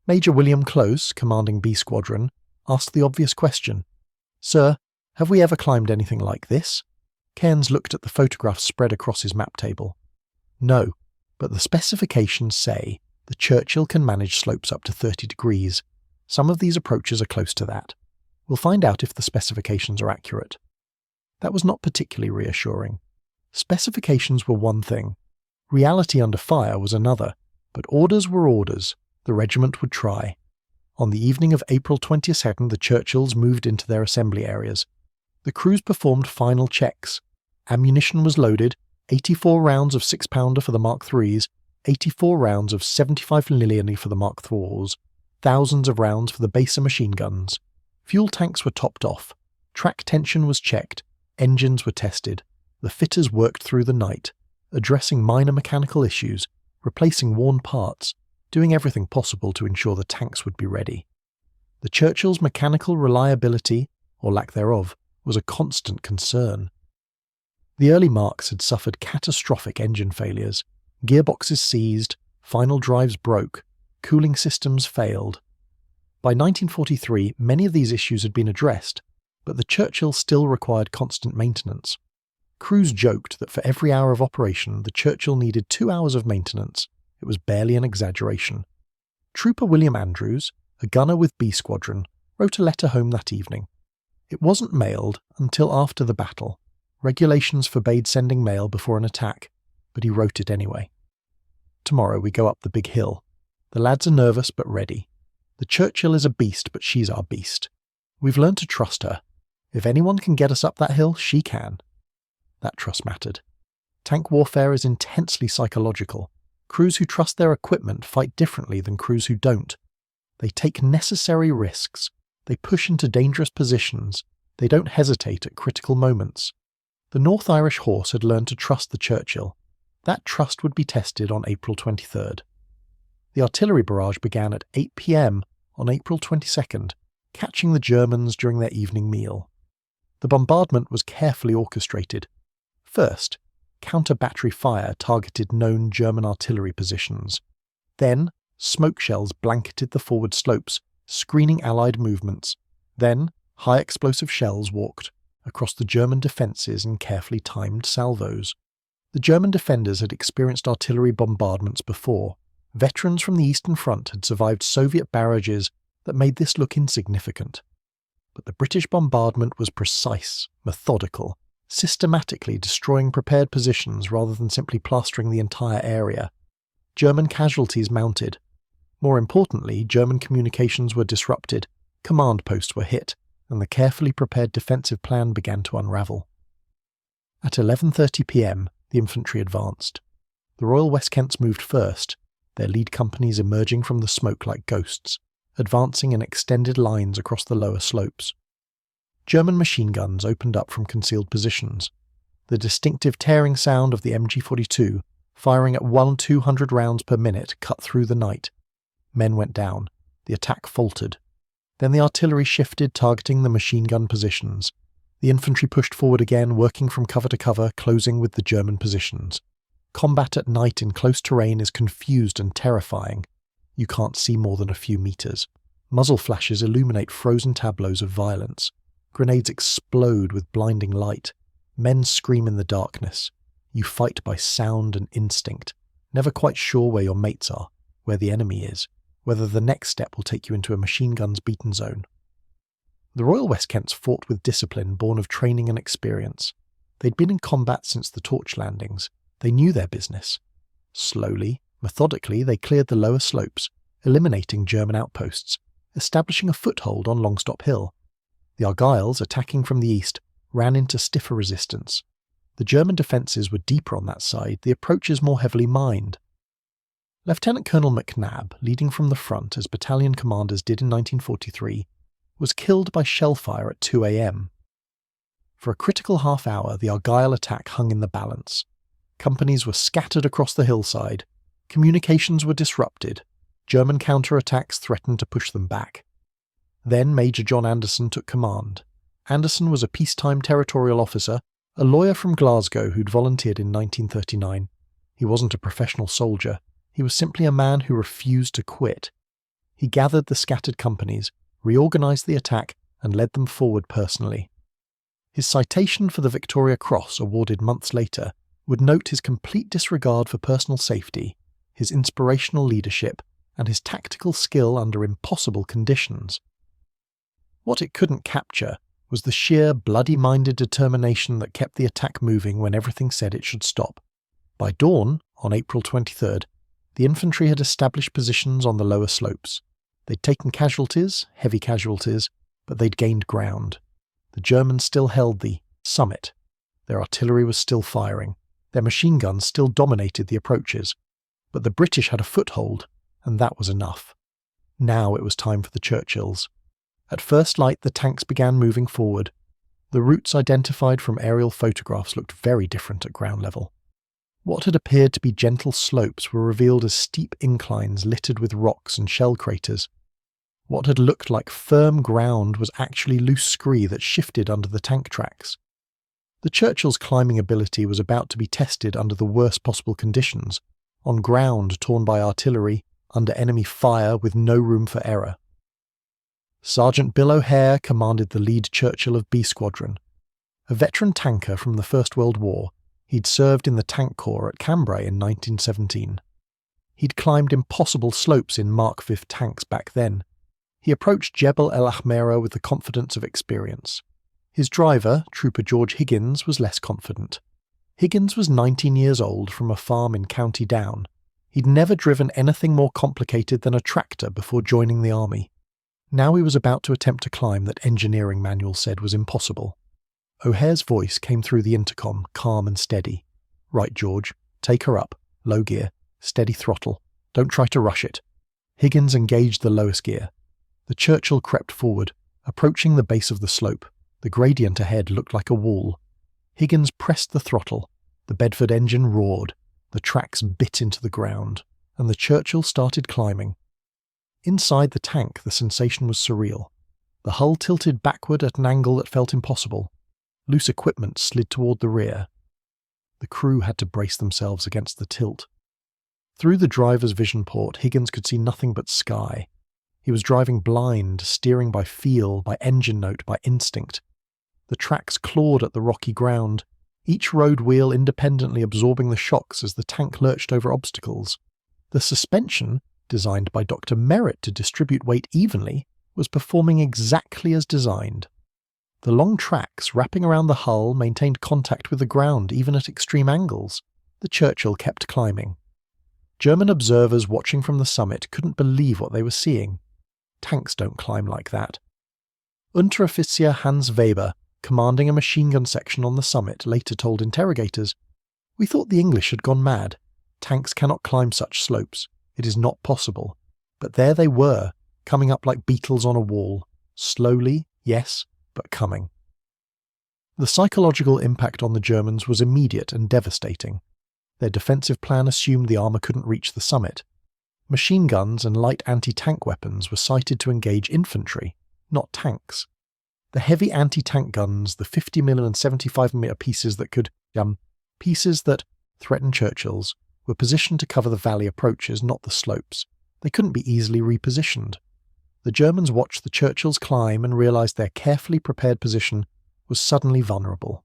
Major William Close, commanding B Squadron, asked the obvious question, "Sir, have we ever climbed anything like this?" Cairns looked at the photographs spread across his map table. "No, but the specifications say the Churchill can manage slopes up to 30 degrees. Some of these approaches are close to that. We'll find out if the specifications are accurate." That was not particularly reassuring. Specifications were one thing. Reality under fire was another, but orders were orders. The regiment would try. On the evening of April 22nd, the Churchills moved into their assembly areas. The crews performed final checks. Ammunition was loaded, 84 rounds of 6-pounder for the Mark IIIs, 84 rounds of 75mm for the Mark IVs, thousands of rounds for the baser machine guns. Fuel tanks were topped off. Track tension was checked. Engines were tested. The fitters worked through the night, addressing minor mechanical issues, replacing worn parts, doing everything possible to ensure the tanks would be ready. The Churchill's mechanical reliability, or lack thereof, was a constant concern. The early Marks had suffered catastrophic engine failures. Gearboxes seized, final drives broke, cooling systems failed. By 1943, many of these issues had been addressed, but the Churchill still required constant maintenance. Crews joked that for every hour of operation, the Churchill needed 2 hours of maintenance. It was barely an exaggeration. Trooper William Andrews, a gunner with B Squadron, wrote a letter home that evening. It wasn't mailed until after the battle. Regulations forbade sending mail before an attack, but he wrote it anyway. "Tomorrow we go up the big hill. The lads are nervous but ready. The Churchill is a beast, but she's our beast. We've learned to trust her. If anyone can get us up that hill, she can." That trust mattered. Tank warfare is intensely psychological. Crews who trust their equipment fight differently than crews who don't. They take necessary risks. They push into dangerous positions. They don't hesitate at critical moments. The North Irish Horse had learned to trust the Churchill. That trust would be tested on April 23rd. The artillery barrage began at 8 p.m. on April 22nd, catching the Germans during their evening meal. The bombardment was carefully orchestrated. First, counter-battery fire targeted known German artillery positions. Then, smoke shells blanketed the forward slopes, screening Allied movements. Then, high-explosive shells walked across the German defences in carefully timed salvos. The German defenders had experienced artillery bombardments before. Veterans from the Eastern Front had survived Soviet barrages that made this look insignificant. But the British bombardment was precise, methodical, systematically destroying prepared positions rather than simply plastering the entire area. German casualties mounted. More importantly, German communications were disrupted, command posts were hit, and the carefully prepared defensive plan began to unravel. At 11:30 p.m, the infantry advanced. The Royal West Kents moved first, their lead companies emerging from the smoke like ghosts, advancing in extended lines across the lower slopes. German machine guns opened up from concealed positions. The distinctive tearing sound of the MG-42, firing at 200 rounds per minute, cut through the night. Men went down. The attack faltered. Then the artillery shifted, targeting the machine gun positions. The infantry pushed forward again, working from cover to cover, closing with the German positions. Combat at night in close terrain is confused and terrifying. You can't see more than a few meters. Muzzle flashes illuminate frozen tableaus of violence. Grenades explode with blinding light. Men scream in the darkness. You fight by sound and instinct, never quite sure where your mates are, where the enemy is, whether the next step will take you into a machine gun's beaten zone. The Royal West Kents fought with discipline born of training and experience. They'd been in combat since the torch landings. They knew their business. Slowly, methodically, they cleared the lower slopes, eliminating German outposts, establishing a foothold on Longstop Hill. The Argylls, attacking from the east, ran into stiffer resistance. The German defences were deeper on that side, the approaches more heavily mined. Lieutenant Colonel McNabb, leading from the front as battalion commanders did in 1943, was killed by shellfire at 2 a.m. For a critical half hour, the Argyll attack hung in the balance. Companies were scattered across the hillside. Communications were disrupted. German counterattacks threatened to push them back. Then Major John Anderson took command. Anderson was a peacetime territorial officer, a lawyer from Glasgow who'd volunteered in 1939. He wasn't a professional soldier. He was simply a man who refused to quit. He gathered the scattered companies, reorganized the attack, and led them forward personally. His citation for the Victoria Cross, awarded months later, would note his complete disregard for personal safety, his inspirational leadership, and his tactical skill under impossible conditions. What it couldn't capture was the sheer bloody-minded determination that kept the attack moving when everything said it should stop. By dawn, on April 23rd, the infantry had established positions on the lower slopes. They'd taken casualties, heavy casualties, but they'd gained ground. The Germans still held the summit. Their artillery was still firing. Their machine guns still dominated the approaches. But the British had a foothold, and that was enough. Now it was time for the Churchills. At first light, the tanks began moving forward. The routes identified from aerial photographs looked very different at ground level. What had appeared to be gentle slopes were revealed as steep inclines littered with rocks and shell craters. What had looked like firm ground was actually loose scree that shifted under the tank tracks. The Churchill's climbing ability was about to be tested under the worst possible conditions, on ground torn by artillery, under enemy fire with no room for error. Sergeant Bill O'Hare commanded the lead Churchill of B Squadron. A veteran tanker from the First World War, he'd served in the Tank Corps at Cambrai in 1917. He'd climbed impossible slopes in Mark V tanks back then. He approached Jebel El Ahmera with the confidence of experience. His driver, Trooper George Higgins, was less confident. Higgins was 19 years old from a farm in County Down. He'd never driven anything more complicated than a tractor before joining the army. Now he was about to attempt a climb that engineering manuals said was impossible. O'Hare's voice came through the intercom, calm and steady. "Right, George. Take her up. Low gear. Steady throttle. Don't try to rush it." Higgins engaged the lowest gear. The Churchill crept forward, approaching the base of the slope. The gradient ahead looked like a wall. Higgins pressed the throttle. The Bedford engine roared. The tracks bit into the ground, and the Churchill started climbing. Inside the tank, the sensation was surreal. The hull tilted backward at an angle that felt impossible. Loose equipment slid toward the rear. The crew had to brace themselves against the tilt. Through the driver's vision port, Higgins could see nothing but sky. He was driving blind, steering by feel, by engine note, by instinct. The tracks clawed at the rocky ground, each road wheel independently absorbing the shocks as the tank lurched over obstacles. The suspension, designed by Dr. Merritt to distribute weight evenly, was performing exactly as designed. The long tracks wrapping around the hull maintained contact with the ground even at extreme angles. The Churchill kept climbing. German observers watching from the summit couldn't believe what they were seeing. Tanks don't climb like that. Unteroffizier Hans Weber, commanding a machine gun section on the summit, later told interrogators, "We thought the English had gone mad. Tanks cannot climb such slopes. It is not possible." But there they were, coming up like beetles on a wall. Slowly, yes, but coming. The psychological impact on the Germans was immediate and devastating. Their defensive plan assumed the armour couldn't reach the summit. Machine guns and light anti-tank weapons were sighted to engage infantry, not tanks. The heavy anti-tank guns, the 50mm and 75mm pieces that threatened Churchill's, were positioned to cover the valley approaches, not the slopes. They couldn't be easily repositioned. The Germans watched the Churchills climb and realised their carefully prepared position was suddenly vulnerable.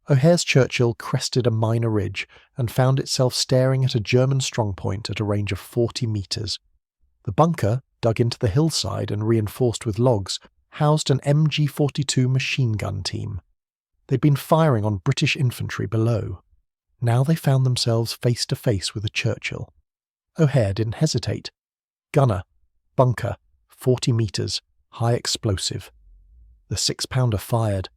O'Hare's Churchill crested a minor ridge and found itself staring at a German strongpoint at a range of 40 metres. The bunker, dug into the hillside and reinforced with logs, housed an MG-42 machine gun team. They'd been firing on British infantry below. Now they found themselves face to face with a Churchill. O'Hare didn't hesitate. Gunner, bunker, 40 metres, high explosive. The 6-pounder fired.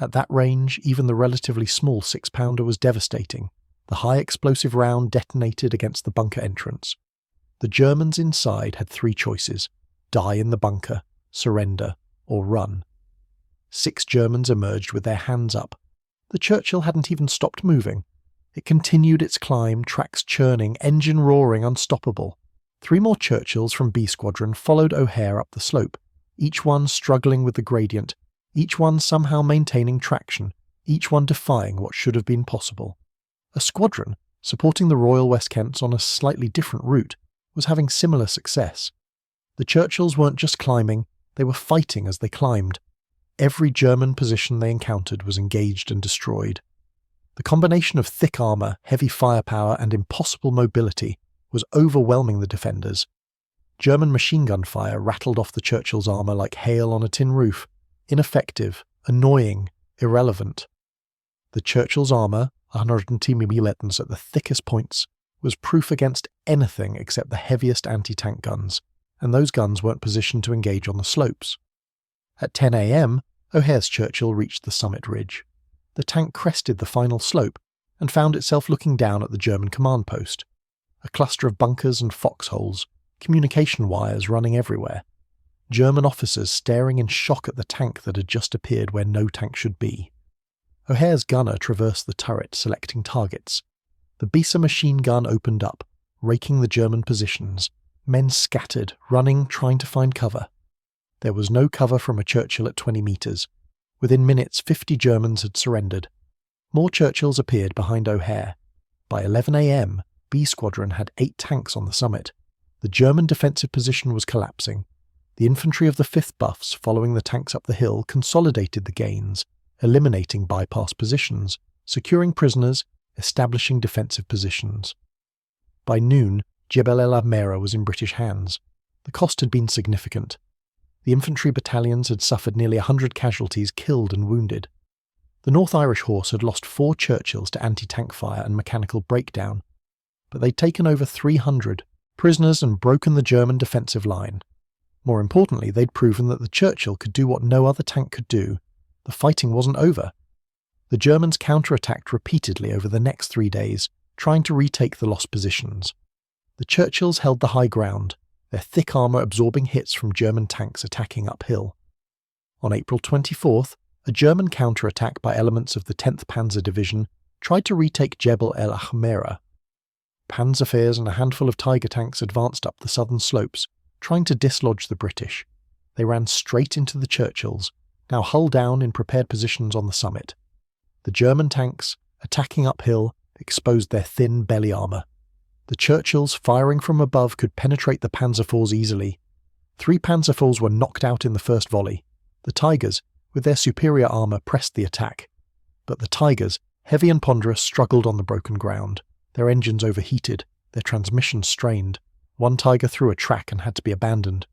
At that range, even the relatively small 6-pounder was devastating. The high explosive round detonated against the bunker entrance. The Germans inside had 3 choices: die in the bunker, surrender, or run. 6 Germans emerged with their hands up. The Churchill hadn't even stopped moving. It continued its climb, tracks churning, engine roaring, unstoppable. 3 more Churchills from B Squadron followed O'Hare up the slope, each one struggling with the gradient, each one somehow maintaining traction, each one defying what should have been possible. A squadron, supporting the Royal West Kents on a slightly different route, was having similar success. The Churchills weren't just climbing, they were fighting as they climbed. Every German position they encountered was engaged and destroyed. The combination of thick armour, heavy firepower, and impossible mobility was overwhelming the defenders. German machine gun fire rattled off the Churchill's armour like hail on a tin roof, ineffective, annoying, irrelevant. The Churchill's armour, 110mm at the thickest points, was proof against anything except the heaviest anti-tank guns, and those guns weren't positioned to engage on the slopes. At 10 a.m, O'Hare's Churchill reached the summit ridge. The tank crested the final slope and found itself looking down at the German command post. A cluster of bunkers and foxholes, communication wires running everywhere. German officers staring in shock at the tank that had just appeared where no tank should be. O'Hare's gunner traversed the turret, selecting targets. The Bisa machine gun opened up, raking the German positions. Men scattered, running, trying to find cover. There was no cover from a Churchill at 20 metres. Within minutes, 50 Germans had surrendered. More Churchills appeared behind O'Hare. By 11 a.m, B Squadron had 8 tanks on the summit. The German defensive position was collapsing. The infantry of the 5th Buffs, following the tanks up the hill, consolidated the gains, eliminating bypass positions, securing prisoners, establishing defensive positions. By noon, Jebel El Ahmera was in British hands. The cost had been significant. The infantry battalions had suffered nearly 100 casualties, killed and wounded. The North Irish Horse had lost 4 Churchills to anti-tank fire and mechanical breakdown, but they'd taken over 300 prisoners and broken the German defensive line. More importantly, they'd proven that the Churchill could do what no other tank could do. The fighting wasn't over. The Germans counterattacked repeatedly over the next 3 days, trying to retake the lost positions. The Churchills held the high ground, their thick armour absorbing hits from German tanks attacking uphill. On April 24th, a German counterattack by elements of the 10th Panzer Division tried to retake Jebel El Ahmera. Panzerfehrs and a handful of Tiger tanks advanced up the southern slopes, trying to dislodge the British. They ran straight into the Churchills, now hull down in prepared positions on the summit. The German tanks, attacking uphill, exposed their thin belly armour. The Churchills, firing from above, could penetrate the Panzer IVs easily. 3 Panzer IVs were knocked out in the first volley. The Tigers, with their superior armour, pressed the attack. But the Tigers, heavy and ponderous, struggled on the broken ground. Their engines overheated, their transmissions strained. One Tiger threw a track and had to be abandoned.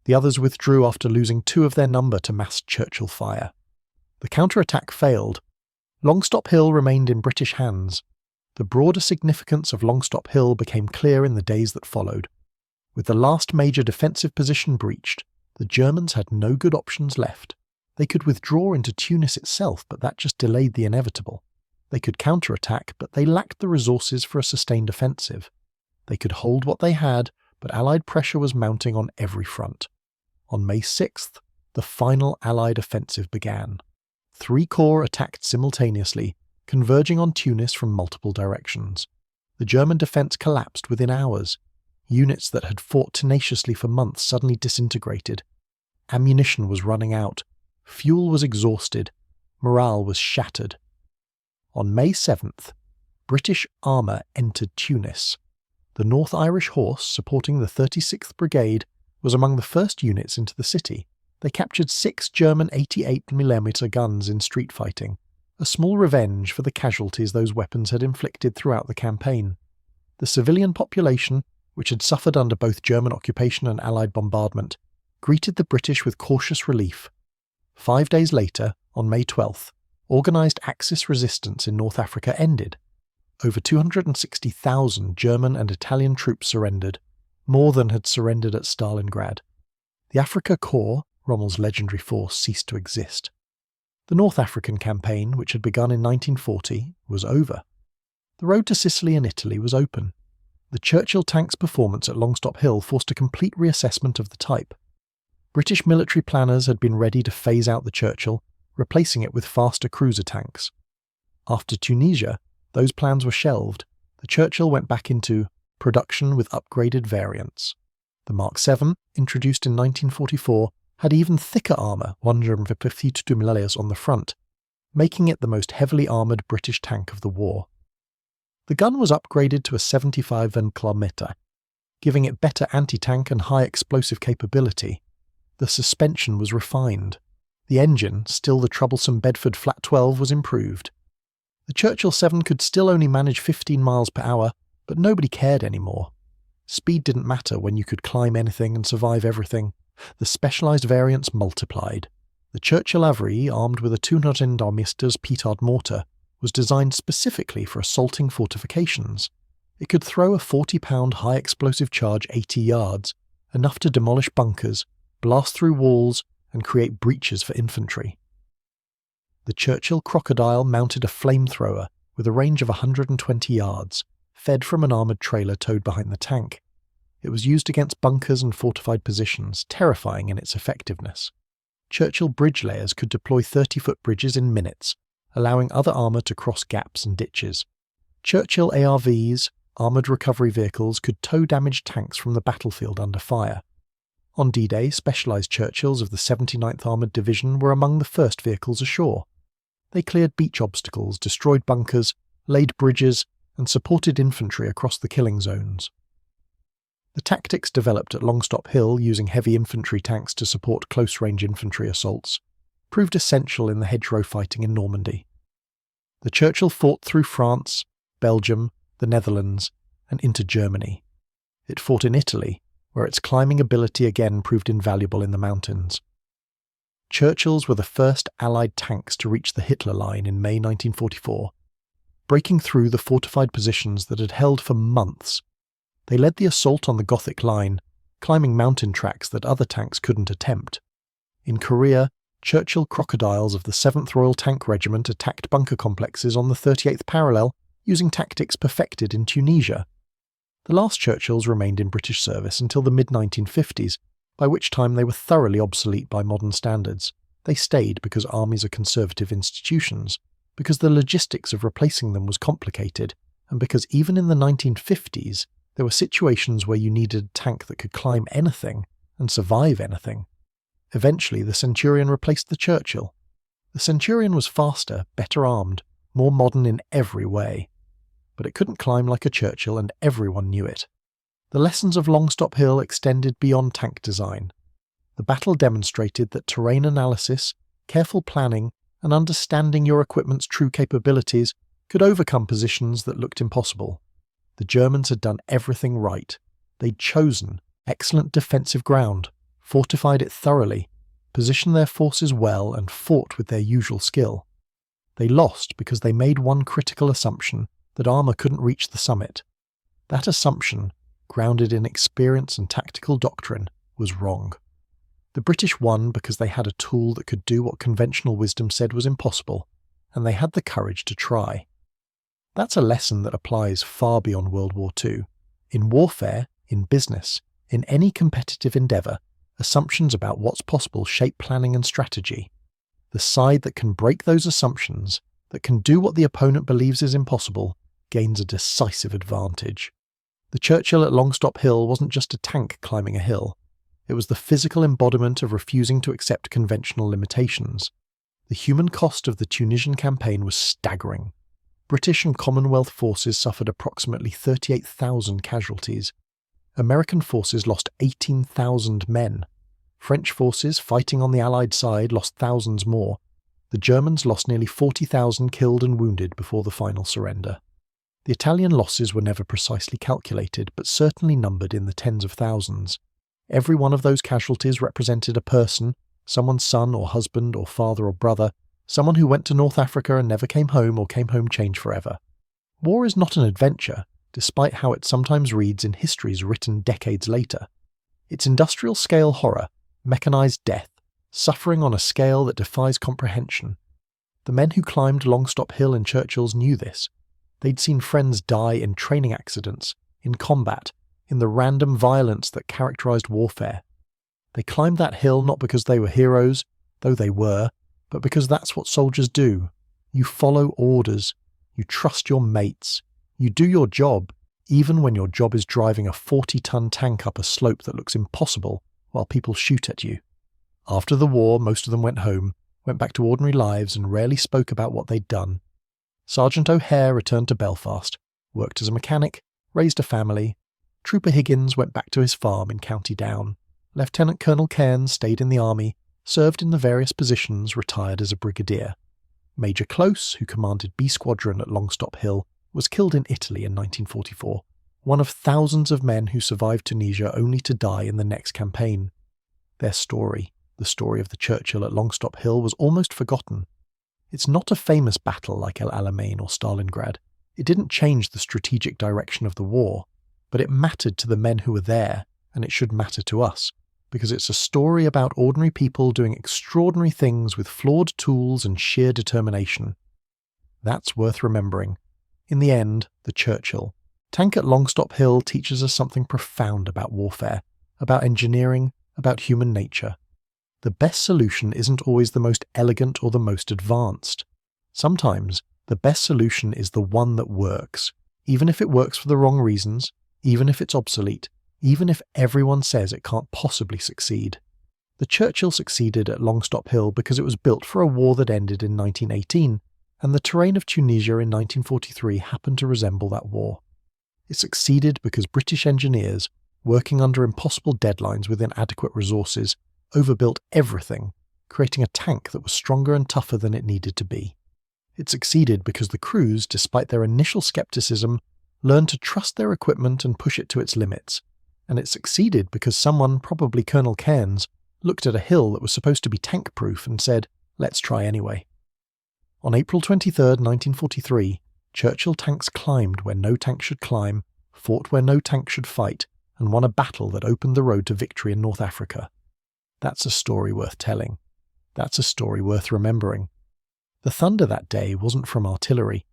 The others withdrew after losing 2 of their number to massed Churchill fire. The counterattack failed. Longstop Hill remained in British hands. The broader significance of Longstop Hill became clear in the days that followed. With the last major defensive position breached, the Germans had no good options left. They could withdraw into Tunis itself, but that just delayed the inevitable. They could counterattack, but they lacked the resources for a sustained offensive. They could hold what they had, but Allied pressure was mounting on every front. On May 6th, the final Allied offensive began. 3 corps attacked simultaneously, converging on Tunis from multiple directions. The German defence collapsed within hours. Units that had fought tenaciously for months suddenly disintegrated. Ammunition was running out. Fuel was exhausted. Morale was shattered. On May 7th, British armour entered Tunis. The North Irish Horse, supporting the 36th Brigade, was among the first units into the city. They captured 6 German 88mm guns in street fighting, a small revenge for the casualties those weapons had inflicted throughout the campaign. The civilian population, which had suffered under both German occupation and Allied bombardment, greeted the British with cautious relief. 5 days later, on May 12th, organised Axis resistance in North Africa ended. Over 260,000 German and Italian troops surrendered, more than had surrendered at Stalingrad. The Afrika Korps, Rommel's legendary force, ceased to exist. The North African campaign, which had begun in 1940, was over. The road to Sicily and Italy was open. The Churchill tank's performance at Longstop Hill forced a complete reassessment of the type. British military planners had been ready to phase out the Churchill, replacing it with faster cruiser tanks. After Tunisia, those plans were shelved. The Churchill went back into production with upgraded variants. The Mark VII, introduced in 1944, had even thicker armour, 152 mm on the front, making it the most heavily armoured British tank of the war. The gun was upgraded to a 75 mm, giving it better anti-tank and high explosive capability. The suspension was refined. The engine, still the troublesome Bedford Flat 12, was improved. The Churchill 7 could still only manage 15 miles per hour, but nobody cared anymore. Speed didn't matter when you could climb anything and survive everything. The specialised variants multiplied. The Churchill Avery, armed with a 200 Darmisters petard mortar, was designed specifically for assaulting fortifications. It could throw a 40-pound high-explosive charge 80 yards, enough to demolish bunkers, blast through walls, and create breaches for infantry. The Churchill Crocodile mounted a flamethrower with a range of 120 yards, fed from an armoured trailer towed behind the tank. It was used against bunkers and fortified positions, terrifying in its effectiveness. Churchill bridge layers could deploy 30-foot bridges in minutes, allowing other armour to cross gaps and ditches. Churchill ARVs, armoured recovery vehicles, could tow damaged tanks from the battlefield under fire. On D-Day, specialised Churchills of the 79th Armoured Division were among the first vehicles ashore. They cleared beach obstacles, destroyed bunkers, laid bridges, and supported infantry across the killing zones. The tactics developed at Longstop Hill, using heavy infantry tanks to support close-range infantry assaults, proved essential in the hedgerow fighting in Normandy. The Churchill fought through France, Belgium, the Netherlands, and into Germany. It fought in Italy, where its climbing ability again proved invaluable in the mountains. Churchills were the first Allied tanks to reach the Hitler Line in May 1944, breaking through the fortified positions that had held for months. They led the assault on the Gothic Line, climbing mountain tracks that other tanks couldn't attempt. In Korea, Churchill Crocodiles of the 7th Royal Tank Regiment attacked bunker complexes on the 38th parallel using tactics perfected in Tunisia. The last Churchills remained in British service until the mid-1950s, by which time they were thoroughly obsolete by modern standards. They stayed because armies are conservative institutions, because the logistics of replacing them was complicated, and because even in the 1950s, there were situations where you needed a tank that could climb anything and survive anything. Eventually, the Centurion replaced the Churchill. The Centurion was faster, better armed, more modern in every way. but it couldn't climb like a Churchill, and everyone knew it. The lessons of Longstop Hill extended beyond tank design. The battle demonstrated that terrain analysis, careful planning, and understanding your equipment's true capabilities could overcome positions that looked impossible. The Germans had done everything right. They'd chosen excellent defensive ground, fortified it thoroughly, positioned their forces well, and fought with their usual skill. They lost because they made one critical assumption that armour couldn't reach the summit. That assumption, grounded in experience and tactical doctrine, was wrong. The British won because they had a tool that could do what conventional wisdom said was impossible, and they had the courage to try. That's a lesson that applies far beyond World War II. In warfare, in business, in any competitive endeavour, assumptions about what's possible shape planning and strategy. The side that can break those assumptions, that can do what the opponent believes is impossible, gains a decisive advantage. The Churchill at Longstop Hill wasn't just a tank climbing a hill. It was the physical embodiment of refusing to accept conventional limitations. The human cost of the Tunisian campaign was staggering. British and Commonwealth forces suffered approximately 38,000 casualties. American forces lost 18,000 men. French forces fighting on the Allied side lost thousands more. The Germans lost nearly 40,000 killed and wounded before the final surrender. The Italian losses were never precisely calculated, but certainly numbered in the tens of thousands. Every one of those casualties represented a person, someone's son or husband or father or brother, someone who went to North Africa and never came home or came home changed forever. War is not an adventure, despite how it sometimes reads in histories written decades later. It's industrial-scale horror, mechanized death, suffering on a scale that defies comprehension. The men who climbed Longstop Hill in Churchill's knew this. They'd seen friends die in training accidents, in combat, in the random violence that characterized warfare. They climbed that hill not because they were heroes, though they were, but because that's what soldiers do. You follow orders. You trust your mates. You do your job, even when your job is driving a 40-ton tank up a slope that looks impossible while people shoot at you. After the war, most of them went home, went back to ordinary lives, and rarely spoke about what they'd done. Sergeant O'Hare returned to Belfast, worked as a mechanic, raised a family. Trooper Higgins went back to his farm in County Down. Lieutenant Colonel Cairns stayed in the army, served in the various positions, retired as a brigadier. Major Close, who commanded B Squadron at Longstop Hill, was killed in Italy in 1944, one of thousands of men who survived Tunisia only to die in the next campaign. Their story, the story of the Churchill at Longstop Hill, was almost forgotten. It's not a famous battle like El Alamein or Stalingrad. It didn't change the strategic direction of the war, but it mattered to the men who were there, and it should matter to us, because it's a story about ordinary people doing extraordinary things with flawed tools and sheer determination. That's worth remembering. In the end, the Churchill. Tank at Longstop Hill teaches us something profound about warfare, about engineering, about human nature. The best solution isn't always the most elegant or the most advanced. Sometimes, the best solution is the one that works, even if it works for the wrong reasons, even if it's obsolete, even if everyone says it can't possibly succeed. The Churchill succeeded at Longstop Hill because it was built for a war that ended in 1918, and the terrain of Tunisia in 1943 happened to resemble that war. It succeeded because British engineers, working under impossible deadlines with inadequate resources, overbuilt everything, creating a tank that was stronger and tougher than it needed to be. It succeeded because the crews, despite their initial skepticism, learned to trust their equipment and push it to its limits. And it succeeded because someone, probably Colonel Cairns, looked at a hill that was supposed to be tank-proof and said, "Let's try anyway." On April 23, 1943, Churchill tanks climbed where no tank should climb, fought where no tank should fight, and won a battle that opened the road to victory in North Africa. That's a story worth telling. That's a story worth remembering. The thunder that day wasn't from artillery.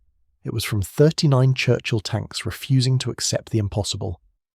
It was from 39 Churchill tanks refusing to accept the impossible.